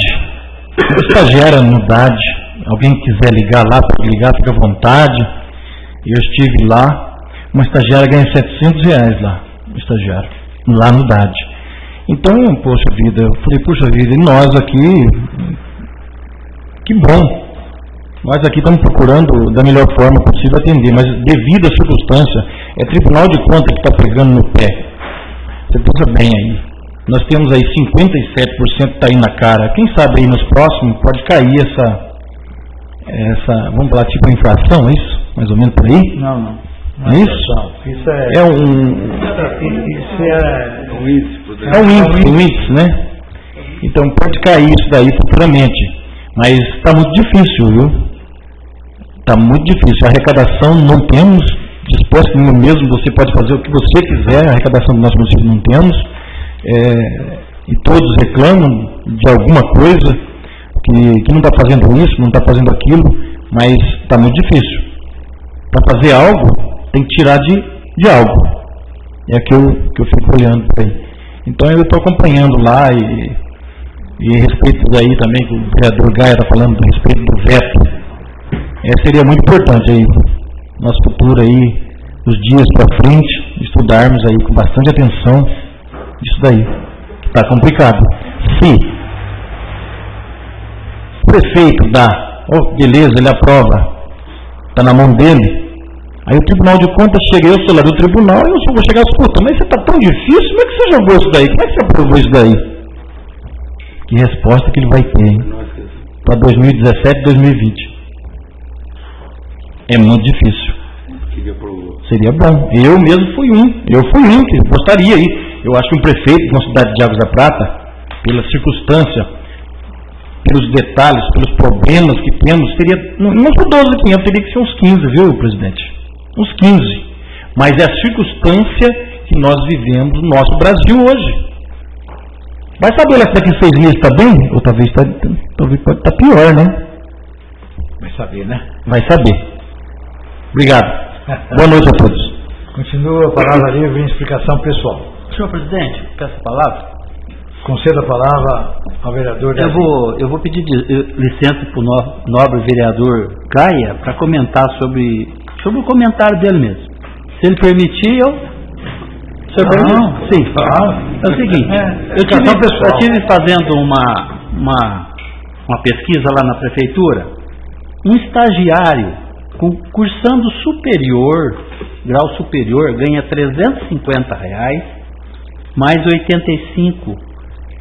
estagiária no DAD. Alguém quiser ligar lá, pode ligar, fica à vontade. Eu estive lá, uma estagiária ganha R$700 lá, um estagiário, lá no DAD. Então, poxa vida, eu falei, puxa vida, e nós aqui, que bom, nós aqui estamos procurando da melhor forma possível atender, mas devido à circunstância, é Tribunal de Contas que está pegando no pé. Você pensa bem aí, nós temos aí 57% está aí na cara, quem sabe aí nos próximos pode cair essa vamos falar, tipo a inflação, é isso? Mais ou menos por aí? Não. É isso? Isso é um índice. É um índice, né? Então pode cair isso daí futuramente. Mas está muito difícil, viu? Está muito difícil. A arrecadação não temos, disposto mesmo, você pode fazer o que você quiser, a arrecadação do nosso município não temos. E todos reclamam de alguma coisa que não está fazendo isso, não está fazendo aquilo, mas está muito difícil. Para fazer algo, tem que tirar de algo. É que eu fico olhando por aí. Então eu estou acompanhando lá e a respeito daí também, que o vereador Gaia está falando a respeito do veto. Seria muito importante aí, nosso futuro aí, os dias para frente, estudarmos aí com bastante atenção isso daí. Está complicado. Se o prefeito dá, beleza, ele aprova, está na mão dele, aí o Tribunal de Contas chega, eu sou lá do tribunal, eu só vou chegar, escuta, mas você está tão difícil, como é que você jogou isso daí? Como é que você aprovou isso daí? Que resposta que ele vai ter, hein? Para 2017, 2020. É muito difícil. Seria bom. Eu mesmo fui um que gostaria aí. Eu acho que um prefeito de uma cidade de Águas da Prata, pela circunstância, pelos detalhes, pelos problemas que temos, seria, não sou 12, 500, teria que ser uns 15, viu, presidente? Uns 15. Mas é a circunstância que nós vivemos no nosso Brasil hoje. Vai saber lá se daqui 6 meses está bem? Ou talvez pode estar pior, né? Vai saber, né? Vai saber. Obrigado. Boa noite a todos. Continua a palavra livre em explicação pessoal. Senhor presidente, peço a palavra. Conceda a palavra ao vereador. Eu vou pedir licença para o nobre vereador Gaia para comentar sobre o comentário dele mesmo. Se ele permitir, Sim. É o seguinte, eu tive fazendo uma pesquisa lá na prefeitura. Um estagiário cursando grau superior, ganha R$350, mais 85,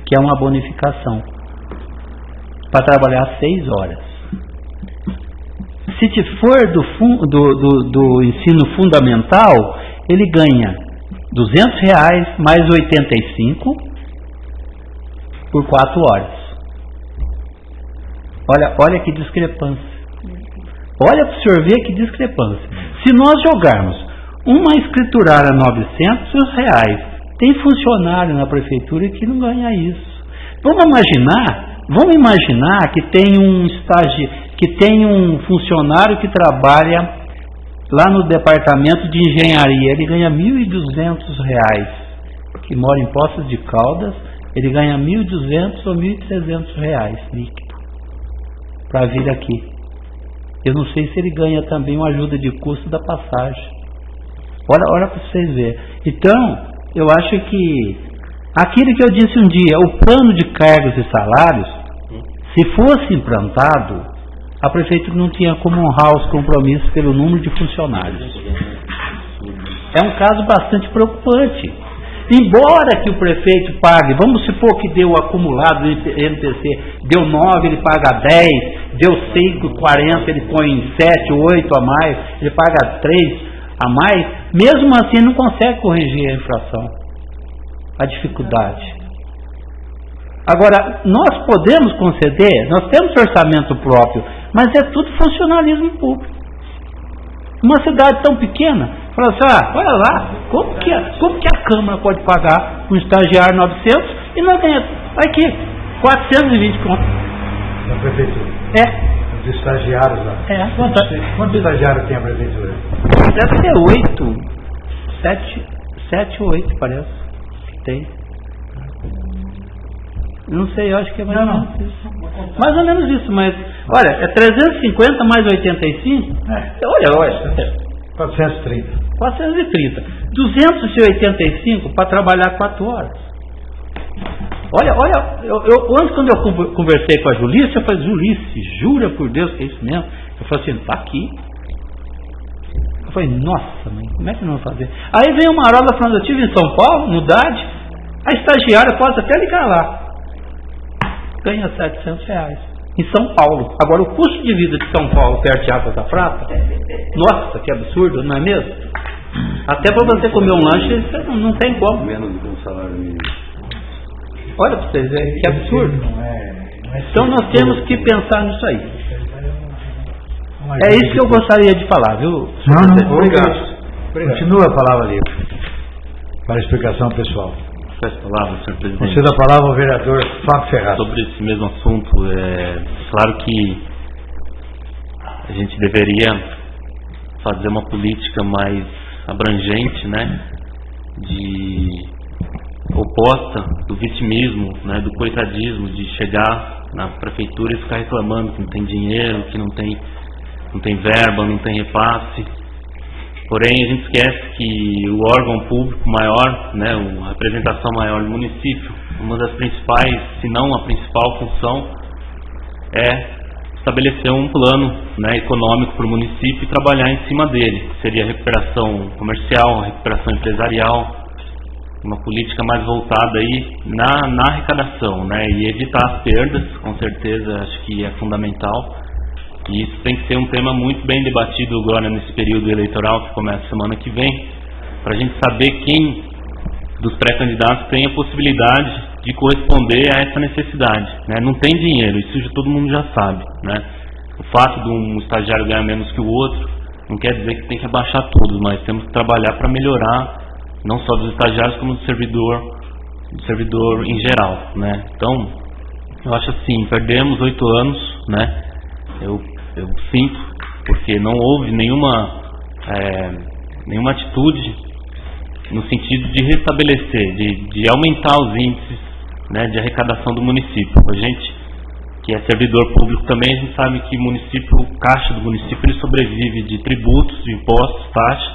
que é uma bonificação, para trabalhar 6 horas. Se for do ensino fundamental, ele ganha R$200 mais 85 por 4 horas. Olha que discrepância. Olha para o senhor ver que discrepância. Se nós jogarmos uma escriturária R$900, tem funcionário na prefeitura que não ganha isso. Vamos imaginar que tem um funcionário que trabalha lá no departamento de engenharia, ele ganha R$1.200, que mora em Poços de Caldas, ele ganha R$1.200 ou R$1.300 líquido para vir aqui. Eu não sei se ele ganha também uma ajuda de custo da passagem. Olha para vocês verem. Então, eu acho que aquilo que eu disse um dia, o plano de cargos e salários, se fosse implantado, a prefeitura não tinha como honrar os compromissos pelo número de funcionários. É um caso bastante preocupante. Embora que o prefeito pague, vamos supor que deu acumulado no INPC, deu 9, ele paga 10, deu 5,40, ele põe 7, 8 a mais, ele paga 3 a mais, mesmo assim não consegue corrigir a inflação, a dificuldade. Agora, nós podemos conceder, nós temos orçamento próprio, mas é tudo funcionalismo público. Uma cidade tão pequena, fala assim, olha lá, como que a Câmara pode pagar um estagiário 900 e nós ganhamos, aqui, 420 conto. Da prefeitura? Os estagiários lá. Quantos estagiários tem a prefeitura? Deve ter 7 ou 8, parece que tem. Não sei, eu acho que é mais ou menos isso. Mais ou menos isso, mas olha, é 350 mais 85? Olha. 430. 285 para trabalhar 4 horas. Olha, antes quando eu conversei com a Julice, eu falei, Julice, jura por Deus que é isso mesmo? Eu falei assim, tá aqui. Eu falei, nossa, mãe, como é que não vai fazer? Aí veio uma Marola falando, eu estive em São Paulo, no DAD, a estagiária pode até ligar lá. Ganha R$700 em São Paulo. Agora o custo de vida de São Paulo perto de Águas da Prata, nossa, que absurdo, não é mesmo? Até para você comer um lanche, você não tem como. Menos do que um salário mínimo. Olha para vocês verem que absurdo. Então nós temos que pensar nisso aí. É isso que eu gostaria de falar, viu? Não, obrigado. Continua a palavra ali para a explicação pessoal. Peço a palavra, senhor presidente. Você dá a palavra ao vereador Fábio Ferraz. Sobre esse mesmo assunto, claro que a gente deveria fazer uma política mais abrangente, né, oposta do vitimismo, né, do coitadismo, de chegar na prefeitura e ficar reclamando que não tem dinheiro, que não tem verba, não tem repasse. Porém, a gente esquece que o órgão público maior, né, a representação maior do município, uma das principais, se não a principal função, é estabelecer um plano, né, econômico para o município e trabalhar em cima dele. Seria a recuperação comercial, a recuperação empresarial, uma política mais voltada aí na arrecadação, né, e evitar as perdas, com certeza, acho que é fundamental. E isso tem que ser um tema muito bem debatido agora nesse período eleitoral que começa semana que vem, para a gente saber quem dos pré-candidatos tem a possibilidade de corresponder a essa necessidade, né? Não tem dinheiro, isso todo mundo já sabe, né? O fato de um estagiário ganhar menos que o outro não quer dizer que tem que abaixar todos, mas temos que trabalhar para melhorar não só dos estagiários como do servidor em geral, né? Então, eu acho assim, perdemos 8 anos, né? Eu sinto, porque não houve nenhuma atitude no sentido de restabelecer, de aumentar os índices, né, de arrecadação do município. A gente, que é servidor público também, a gente sabe que o caixa do município ele sobrevive de tributos, de impostos, taxas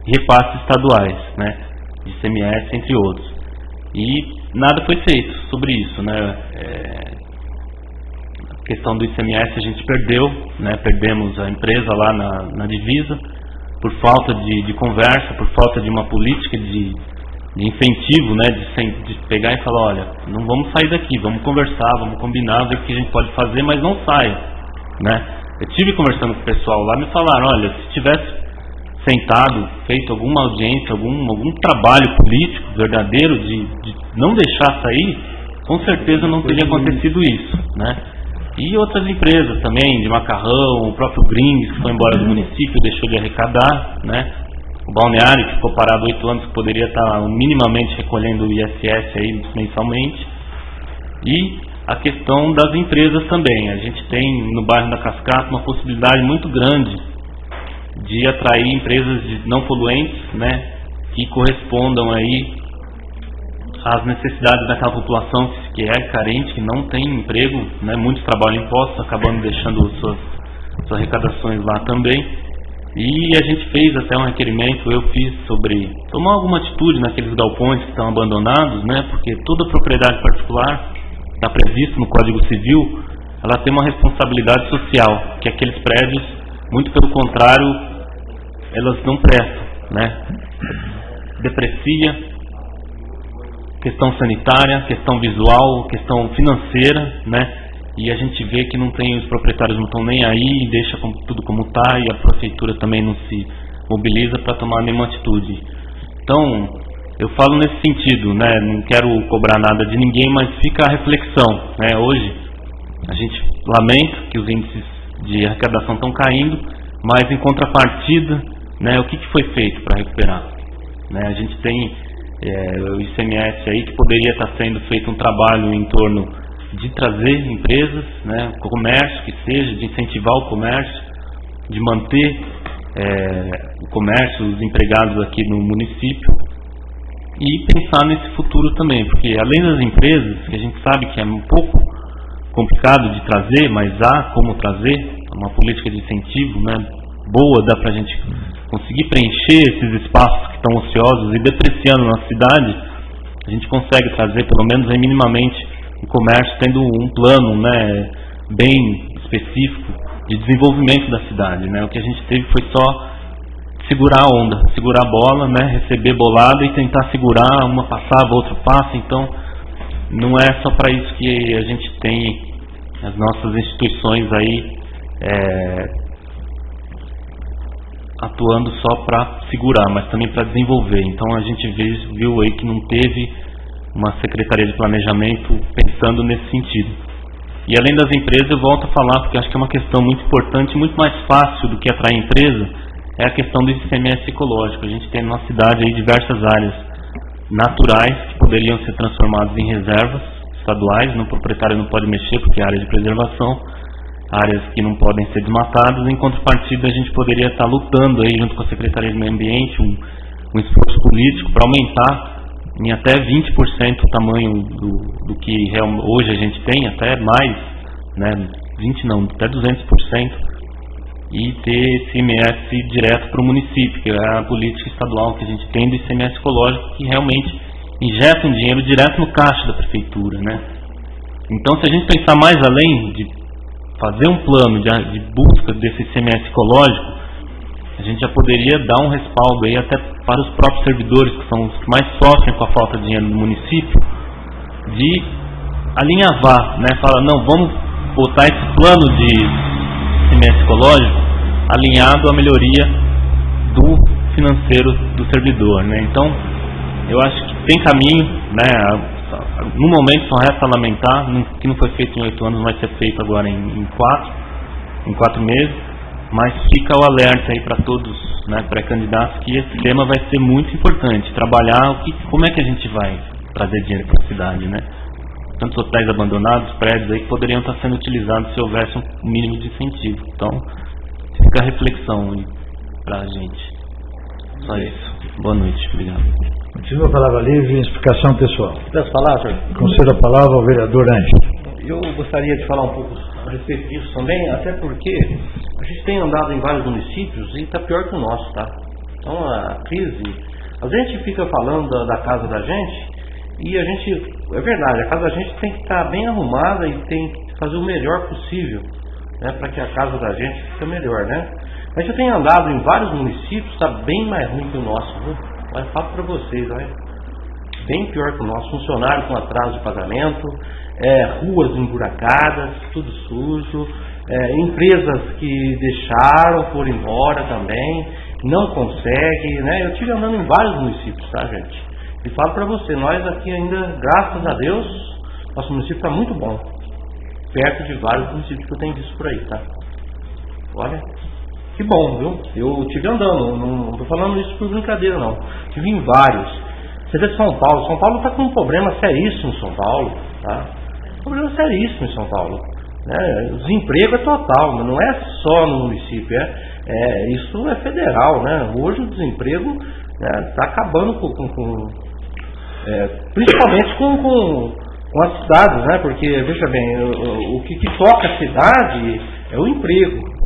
e repasses estaduais, né, de ICMS, entre outros. E nada foi feito sobre isso, né? A questão do ICMS a gente perdeu, né? Perdemos a empresa lá na divisa por falta de conversa, por falta de uma política de incentivo, né? De pegar e falar, olha, não vamos sair daqui, vamos conversar, vamos combinar, ver o que a gente pode fazer, mas não saia, né? Eu estive conversando com o pessoal lá, me falaram, olha, se tivesse sentado, feito alguma audiência, algum trabalho político verdadeiro de não deixar sair, com certeza não teria acontecido isso, né? E outras empresas também, de macarrão, o próprio Grings, que foi embora do município, deixou de arrecadar, né? O balneário, que ficou parado 8 anos, que poderia estar minimamente recolhendo o ISS aí mensalmente. E a questão das empresas também. A gente tem no bairro da Cascata uma possibilidade muito grande de atrair empresas não poluentes, né? Que correspondam aí as necessidades daquela população que é carente, que não tem emprego, né? Muitos trabalham em postos, acabando deixando suas arrecadações lá também. E a gente fez até um requerimento, eu fiz, sobre tomar alguma atitude naqueles galpões que estão abandonados, né? Porque toda propriedade particular, está previsto no Código Civil, ela tem uma responsabilidade social, que aqueles prédios, muito pelo contrário, elas não prestam, né? Deprecia, questão sanitária, questão visual, questão financeira, né? E a gente vê que não tem, os proprietários não estão nem aí, deixa tudo como está, e a prefeitura também não se mobiliza para tomar nenhuma atitude. Então, eu falo nesse sentido, né? Não quero cobrar nada de ninguém, mas fica a reflexão, né? Hoje, a gente lamenta que os índices de arrecadação estão caindo, mas em contrapartida, né? O que foi feito para recuperar? Né? A gente tem o ICMS aí, que poderia estar sendo feito um trabalho em torno de trazer empresas, né, comércio que seja, de incentivar o comércio, de manter o comércio, os empregados aqui no município, e pensar nesse futuro também, porque além das empresas, que a gente sabe que é um pouco complicado de trazer, mas há como trazer, uma política de incentivo, né, boa, dá para a gente conseguir preencher esses espaços que estão ociosos e depreciando na cidade. a gente consegue trazer, pelo menos aí, minimamente, o comércio tendo um plano, né, bem específico de desenvolvimento da cidade, né? O que a gente teve foi só segurar a onda, segurar a bola, né, receber bolada e tentar segurar, uma passava, outra passa. Então não é só para isso que a gente tem as nossas instituições aí atuando só para segurar, mas também para desenvolver. Então a gente viu aí que não teve uma secretaria de planejamento pensando nesse sentido. E além das empresas, eu volto a falar, porque acho que é uma questão muito importante, muito mais fácil do que atrair empresa, é a questão do ICMS ecológico. A gente tem na nossa cidade aí diversas áreas naturais que poderiam ser transformadas em reservas estaduais, o proprietário não pode mexer porque é área de preservação, áreas que não podem ser desmatadas. Em contrapartida, a gente poderia estar lutando aí junto com a Secretaria de Meio Ambiente, um esforço político para aumentar em até 20% o tamanho do que hoje a gente tem, até mais, né, 20 não, até 200%, e ter esse ICMS direto para o município, que é a política estadual que a gente tem do ICMS ecológico, que realmente injeta um dinheiro direto no caixa da prefeitura, né? Então, se a gente pensar mais além de fazer um plano de busca desse ICMS ecológico, a gente já poderia dar um respaldo aí até para os próprios servidores, que são os que mais sofrem com a falta de dinheiro no município, de alinhavar, né? Falar, não, vamos botar esse plano de ICMS ecológico alinhado à melhoria do financeiro do servidor, né? Então, eu acho que tem caminho, né? No momento só resta lamentar que não foi feito em 8 anos, vai ser feito agora em 4 meses, mas fica o alerta aí para todos, né, pré-candidatos, que esse tema vai ser muito importante, trabalhar como é que a gente vai trazer dinheiro para a cidade, né? Tantos hotéis abandonados, prédios aí que poderiam estar sendo utilizados se houvesse um mínimo de incentivo. Então, fica a reflexão aí para a gente. Só isso. Boa noite. Obrigado. Continua a palavra livre, explicação pessoal. Posso falar, senhor? Concedo a palavra ao vereador Ângelo. Eu gostaria de falar um pouco a respeito disso também, até porque a gente tem andado em vários municípios e está pior que o nosso, tá? Então a crise, a gente fica falando da casa da gente e a gente, é verdade, a casa da gente tem que estar bem arrumada e tem que fazer o melhor possível, né, para que a casa da gente fique melhor, né? Mas eu tenho andado em vários municípios, está bem mais ruim que o nosso, viu? Mas falo para vocês, olha, bem pior que o nosso. Funcionário com atraso de pagamento, ruas emburacadas, tudo sujo, empresas que deixaram, foram embora também, não consegue, né? Eu estive andando em vários municípios, tá, gente? E falo para você, nós aqui ainda, graças a Deus, nosso município está muito bom, perto de vários municípios que eu tenho visto por aí, tá? Olha, que bom, viu? Eu estive andando, não estou falando isso por brincadeira, não. Estive em vários. Você vê São Paulo está com um problema seríssimo em São Paulo, tá? Um problema seríssimo em São Paulo, né? O desemprego é total, mas não é só no município, isso é federal, né? Hoje o desemprego está acabando principalmente com as cidades, né? Porque, veja bem, o que toca a cidade é o emprego.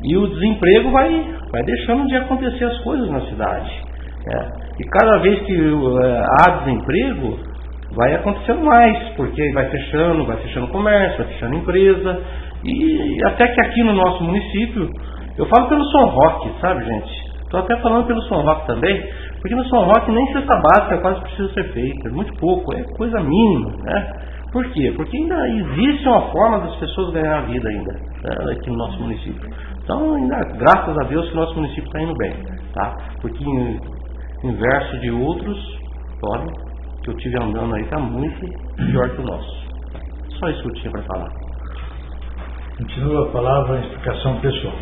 E o desemprego vai deixando de acontecer as coisas na cidade. E cada vez que há desemprego, vai acontecendo mais, porque vai fechando comércio, vai fechando empresa. E até que aqui no nosso município, eu falo pelo São Roque, sabe, gente? Estou até falando pelo São Roque também, porque no São Roque nem cesta básica quase precisa ser feita, muito pouco, é coisa mínima, né? Por quê? Porque ainda existe uma forma das pessoas ganhar a vida ainda, né, aqui no nosso município. Então, ainda, graças a Deus que o nosso município está indo bem, tá? Porque em verso de outros, olha, que eu tive andando aí, está muito pior que o nosso. Só isso que eu tinha para falar. Continua a palavra, a explicação pessoal.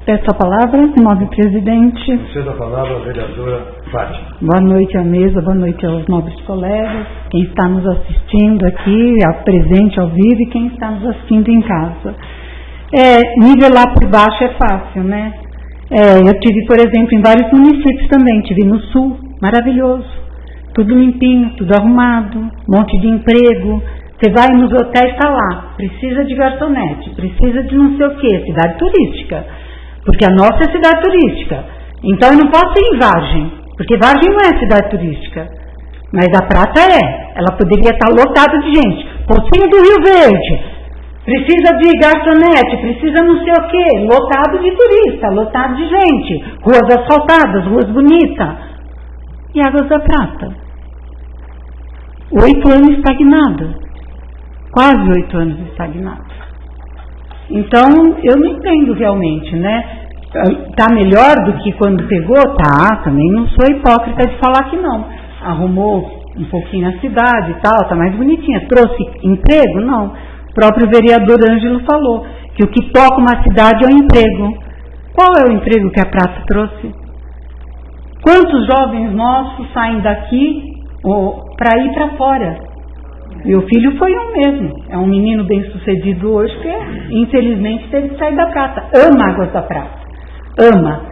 Peço a palavra, nobre presidente. Concedo a palavra à vereadora Fátima. Boa noite à mesa, boa noite aos nobres colegas, quem está nos assistindo aqui, presente ao vivo, e quem está nos assistindo em casa. Nivelar por baixo é fácil, né? Eu tive, por exemplo, em vários municípios também, tive no sul, maravilhoso, tudo limpinho, tudo arrumado, monte de emprego. Você vai nos hotéis, está lá, precisa de garçonete, precisa de não sei o que, cidade turística, porque a nossa é cidade turística. Então eu não posso ir em Vargem, porque Vargem não é cidade turística. Mas a prata ela poderia estar lotada de gente. Pocinho do Rio Verde, precisa de garçonete, precisa não sei o quê, lotado de turista, lotado de gente, ruas asfaltadas, ruas bonitas. E Águas da Prata? 8 anos estagnada, quase 8 anos estagnada. Então, eu não entendo realmente, né? Tá melhor do que quando pegou? Tá, também não sou hipócrita de falar que não. Arrumou um pouquinho a cidade e tal, tá mais bonitinha. Trouxe emprego? Não. O próprio vereador Ângelo falou que o que toca uma cidade é o emprego. Qual é o emprego que a Prata trouxe? Quantos jovens nossos saem daqui para ir para fora? Meu filho foi um mesmo. É um menino bem sucedido hoje que infelizmente teve que sair da Prata. Ama Águas da Prata. Ama.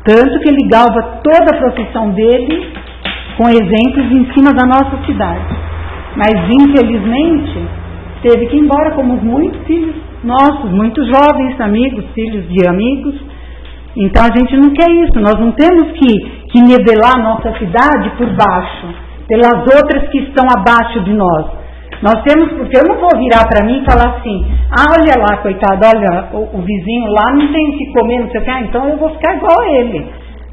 Tanto que ele galva toda a profissão dele com exemplos em cima da nossa cidade. Mas infelizmente teve que ir embora, como muitos filhos nossos, muitos jovens amigos, filhos de amigos. Então a gente não quer isso. Nós não temos que nivelar a nossa cidade por baixo, pelas outras que estão abaixo de nós. Nós temos, porque eu não vou virar para mim e falar assim, olha lá, coitado, olha, o vizinho lá não tem o que comer, não sei o que, então eu vou ficar igual a ele.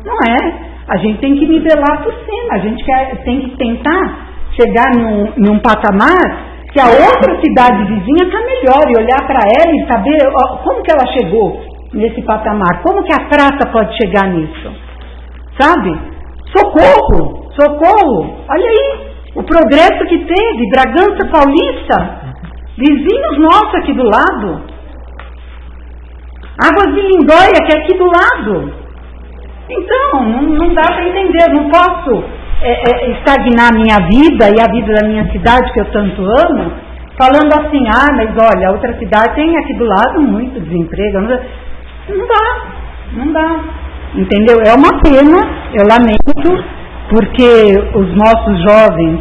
Não é. A gente tem que nivelar por cima, a gente tem que tentar chegar num patamar que a outra cidade vizinha está melhor e olhar para ela e saber como que ela chegou nesse patamar, como que a Prata pode chegar nisso, sabe? Socorro, socorro, olha aí, o progresso que teve, Bragança Paulista, vizinhos nossos aqui do lado, Águas de Lindóia, que é aqui do lado. Então, não dá para entender, não posso estagnar a minha vida e a vida da minha cidade, que eu tanto amo, falando assim, mas olha, a outra cidade tem aqui do lado muito desemprego. Não dá, entendeu? É uma pena, eu lamento, porque os nossos jovens,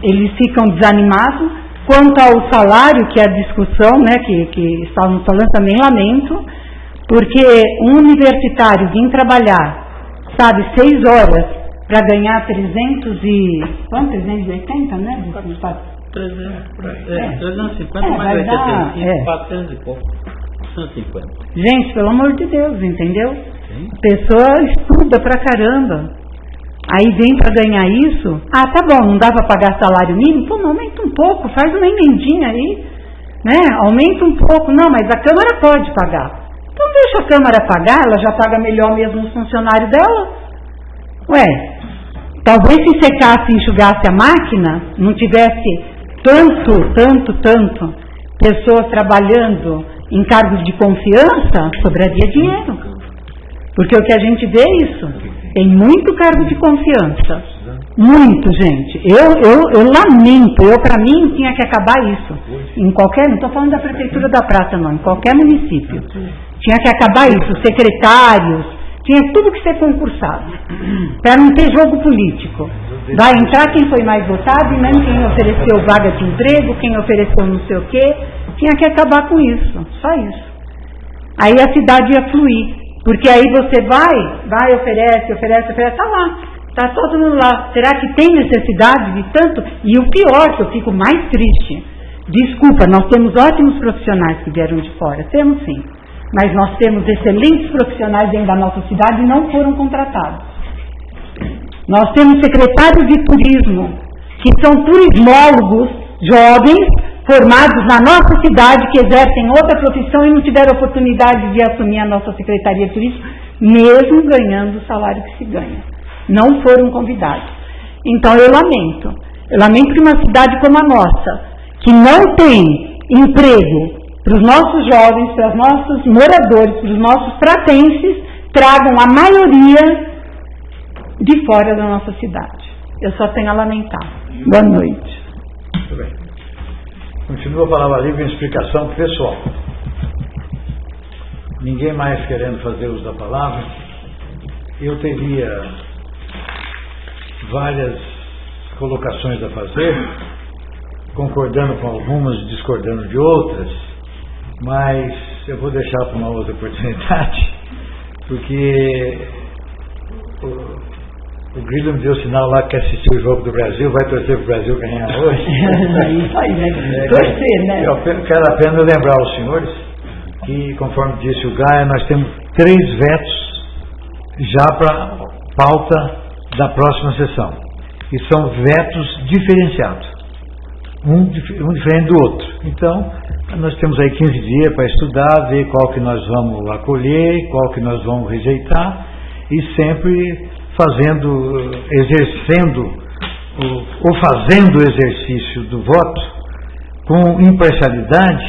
eles ficam desanimados. Quanto ao salário, que é a discussão, né, que estávamos falando, também lamento, porque um universitário vir trabalhar, 6 horas, para ganhar 380, né? 350 mais 85, 400 e pouco. 150. Gente, pelo amor de Deus, entendeu? A pessoa estuda pra caramba. Aí vem para ganhar isso. Tá bom, não dá para pagar salário mínimo? Pô, aumenta um pouco, faz uma emendinha aí, né? Aumenta um pouco. Não, mas a Câmara pode pagar. Então deixa a Câmara pagar, ela já paga melhor mesmo os funcionários dela. Talvez se secasse e enxugasse a máquina, não tivesse tanto pessoas trabalhando em cargos de confiança, sobraria dinheiro. Porque o que a gente vê é isso. Tem muito cargo de confiança. Muito, gente. Eu lamento. Para mim, tinha que acabar isso. Em qualquer, não estou falando da Prefeitura da Prata, não. Em qualquer município. Tinha que acabar isso. Secretários, tinha tudo que ser concursado. Para não ter jogo político. Vai entrar quem foi mais votado e mesmo quem ofereceu vaga de emprego, quem ofereceu não sei o quê. Tinha que acabar com isso. Só isso. Aí a cidade ia fluir. Porque aí você vai, oferece, tá lá, tá todo mundo lá. Será que tem necessidade de tanto? E o pior, que eu fico mais triste, desculpa, nós temos ótimos profissionais que vieram de fora, temos sim, mas nós temos excelentes profissionais dentro da nossa cidade e não foram contratados. Nós temos secretários de turismo, que são turismólogos jovens, formados na nossa cidade, que exercem outra profissão e não tiveram oportunidade de assumir a nossa Secretaria de Turismo, mesmo ganhando o salário que se ganha. Não foram convidados. Então eu lamento. Eu lamento que uma cidade como a nossa, que não tem emprego para os nossos jovens, para os nossos moradores, para os nossos pratenses, tragam a maioria de fora da nossa cidade. Eu só tenho a lamentar. Boa noite. Muito bem. Continua a palavra livre em explicação pessoal. Ninguém mais querendo fazer uso da palavra. Eu teria várias colocações a fazer, concordando com algumas, discordando de outras, mas eu vou deixar para uma outra oportunidade, porque O Grilo me deu sinal lá que assistiu o jogo do Brasil, vai torcer para o Brasil ganhar hoje. Isso aí, né? Torcer, né? Eu quero apenas lembrar aos senhores que, conforme disse o Gaia, nós temos 3 vetos já para pauta da próxima sessão. E são vetos diferenciados. Um diferente do outro. Então, nós temos aí 15 dias para estudar, ver qual que nós vamos acolher, qual que nós vamos rejeitar, e sempre exercendo o exercício do voto com imparcialidade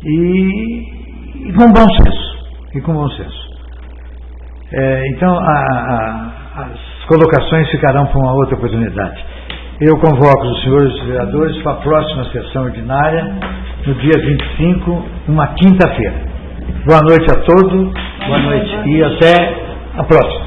e com bom senso. Então, as colocações ficarão para uma outra oportunidade. Eu convoco os senhores vereadores para a próxima sessão ordinária, no dia 25, uma quinta-feira. Boa noite a todos, boa noite e até a próxima.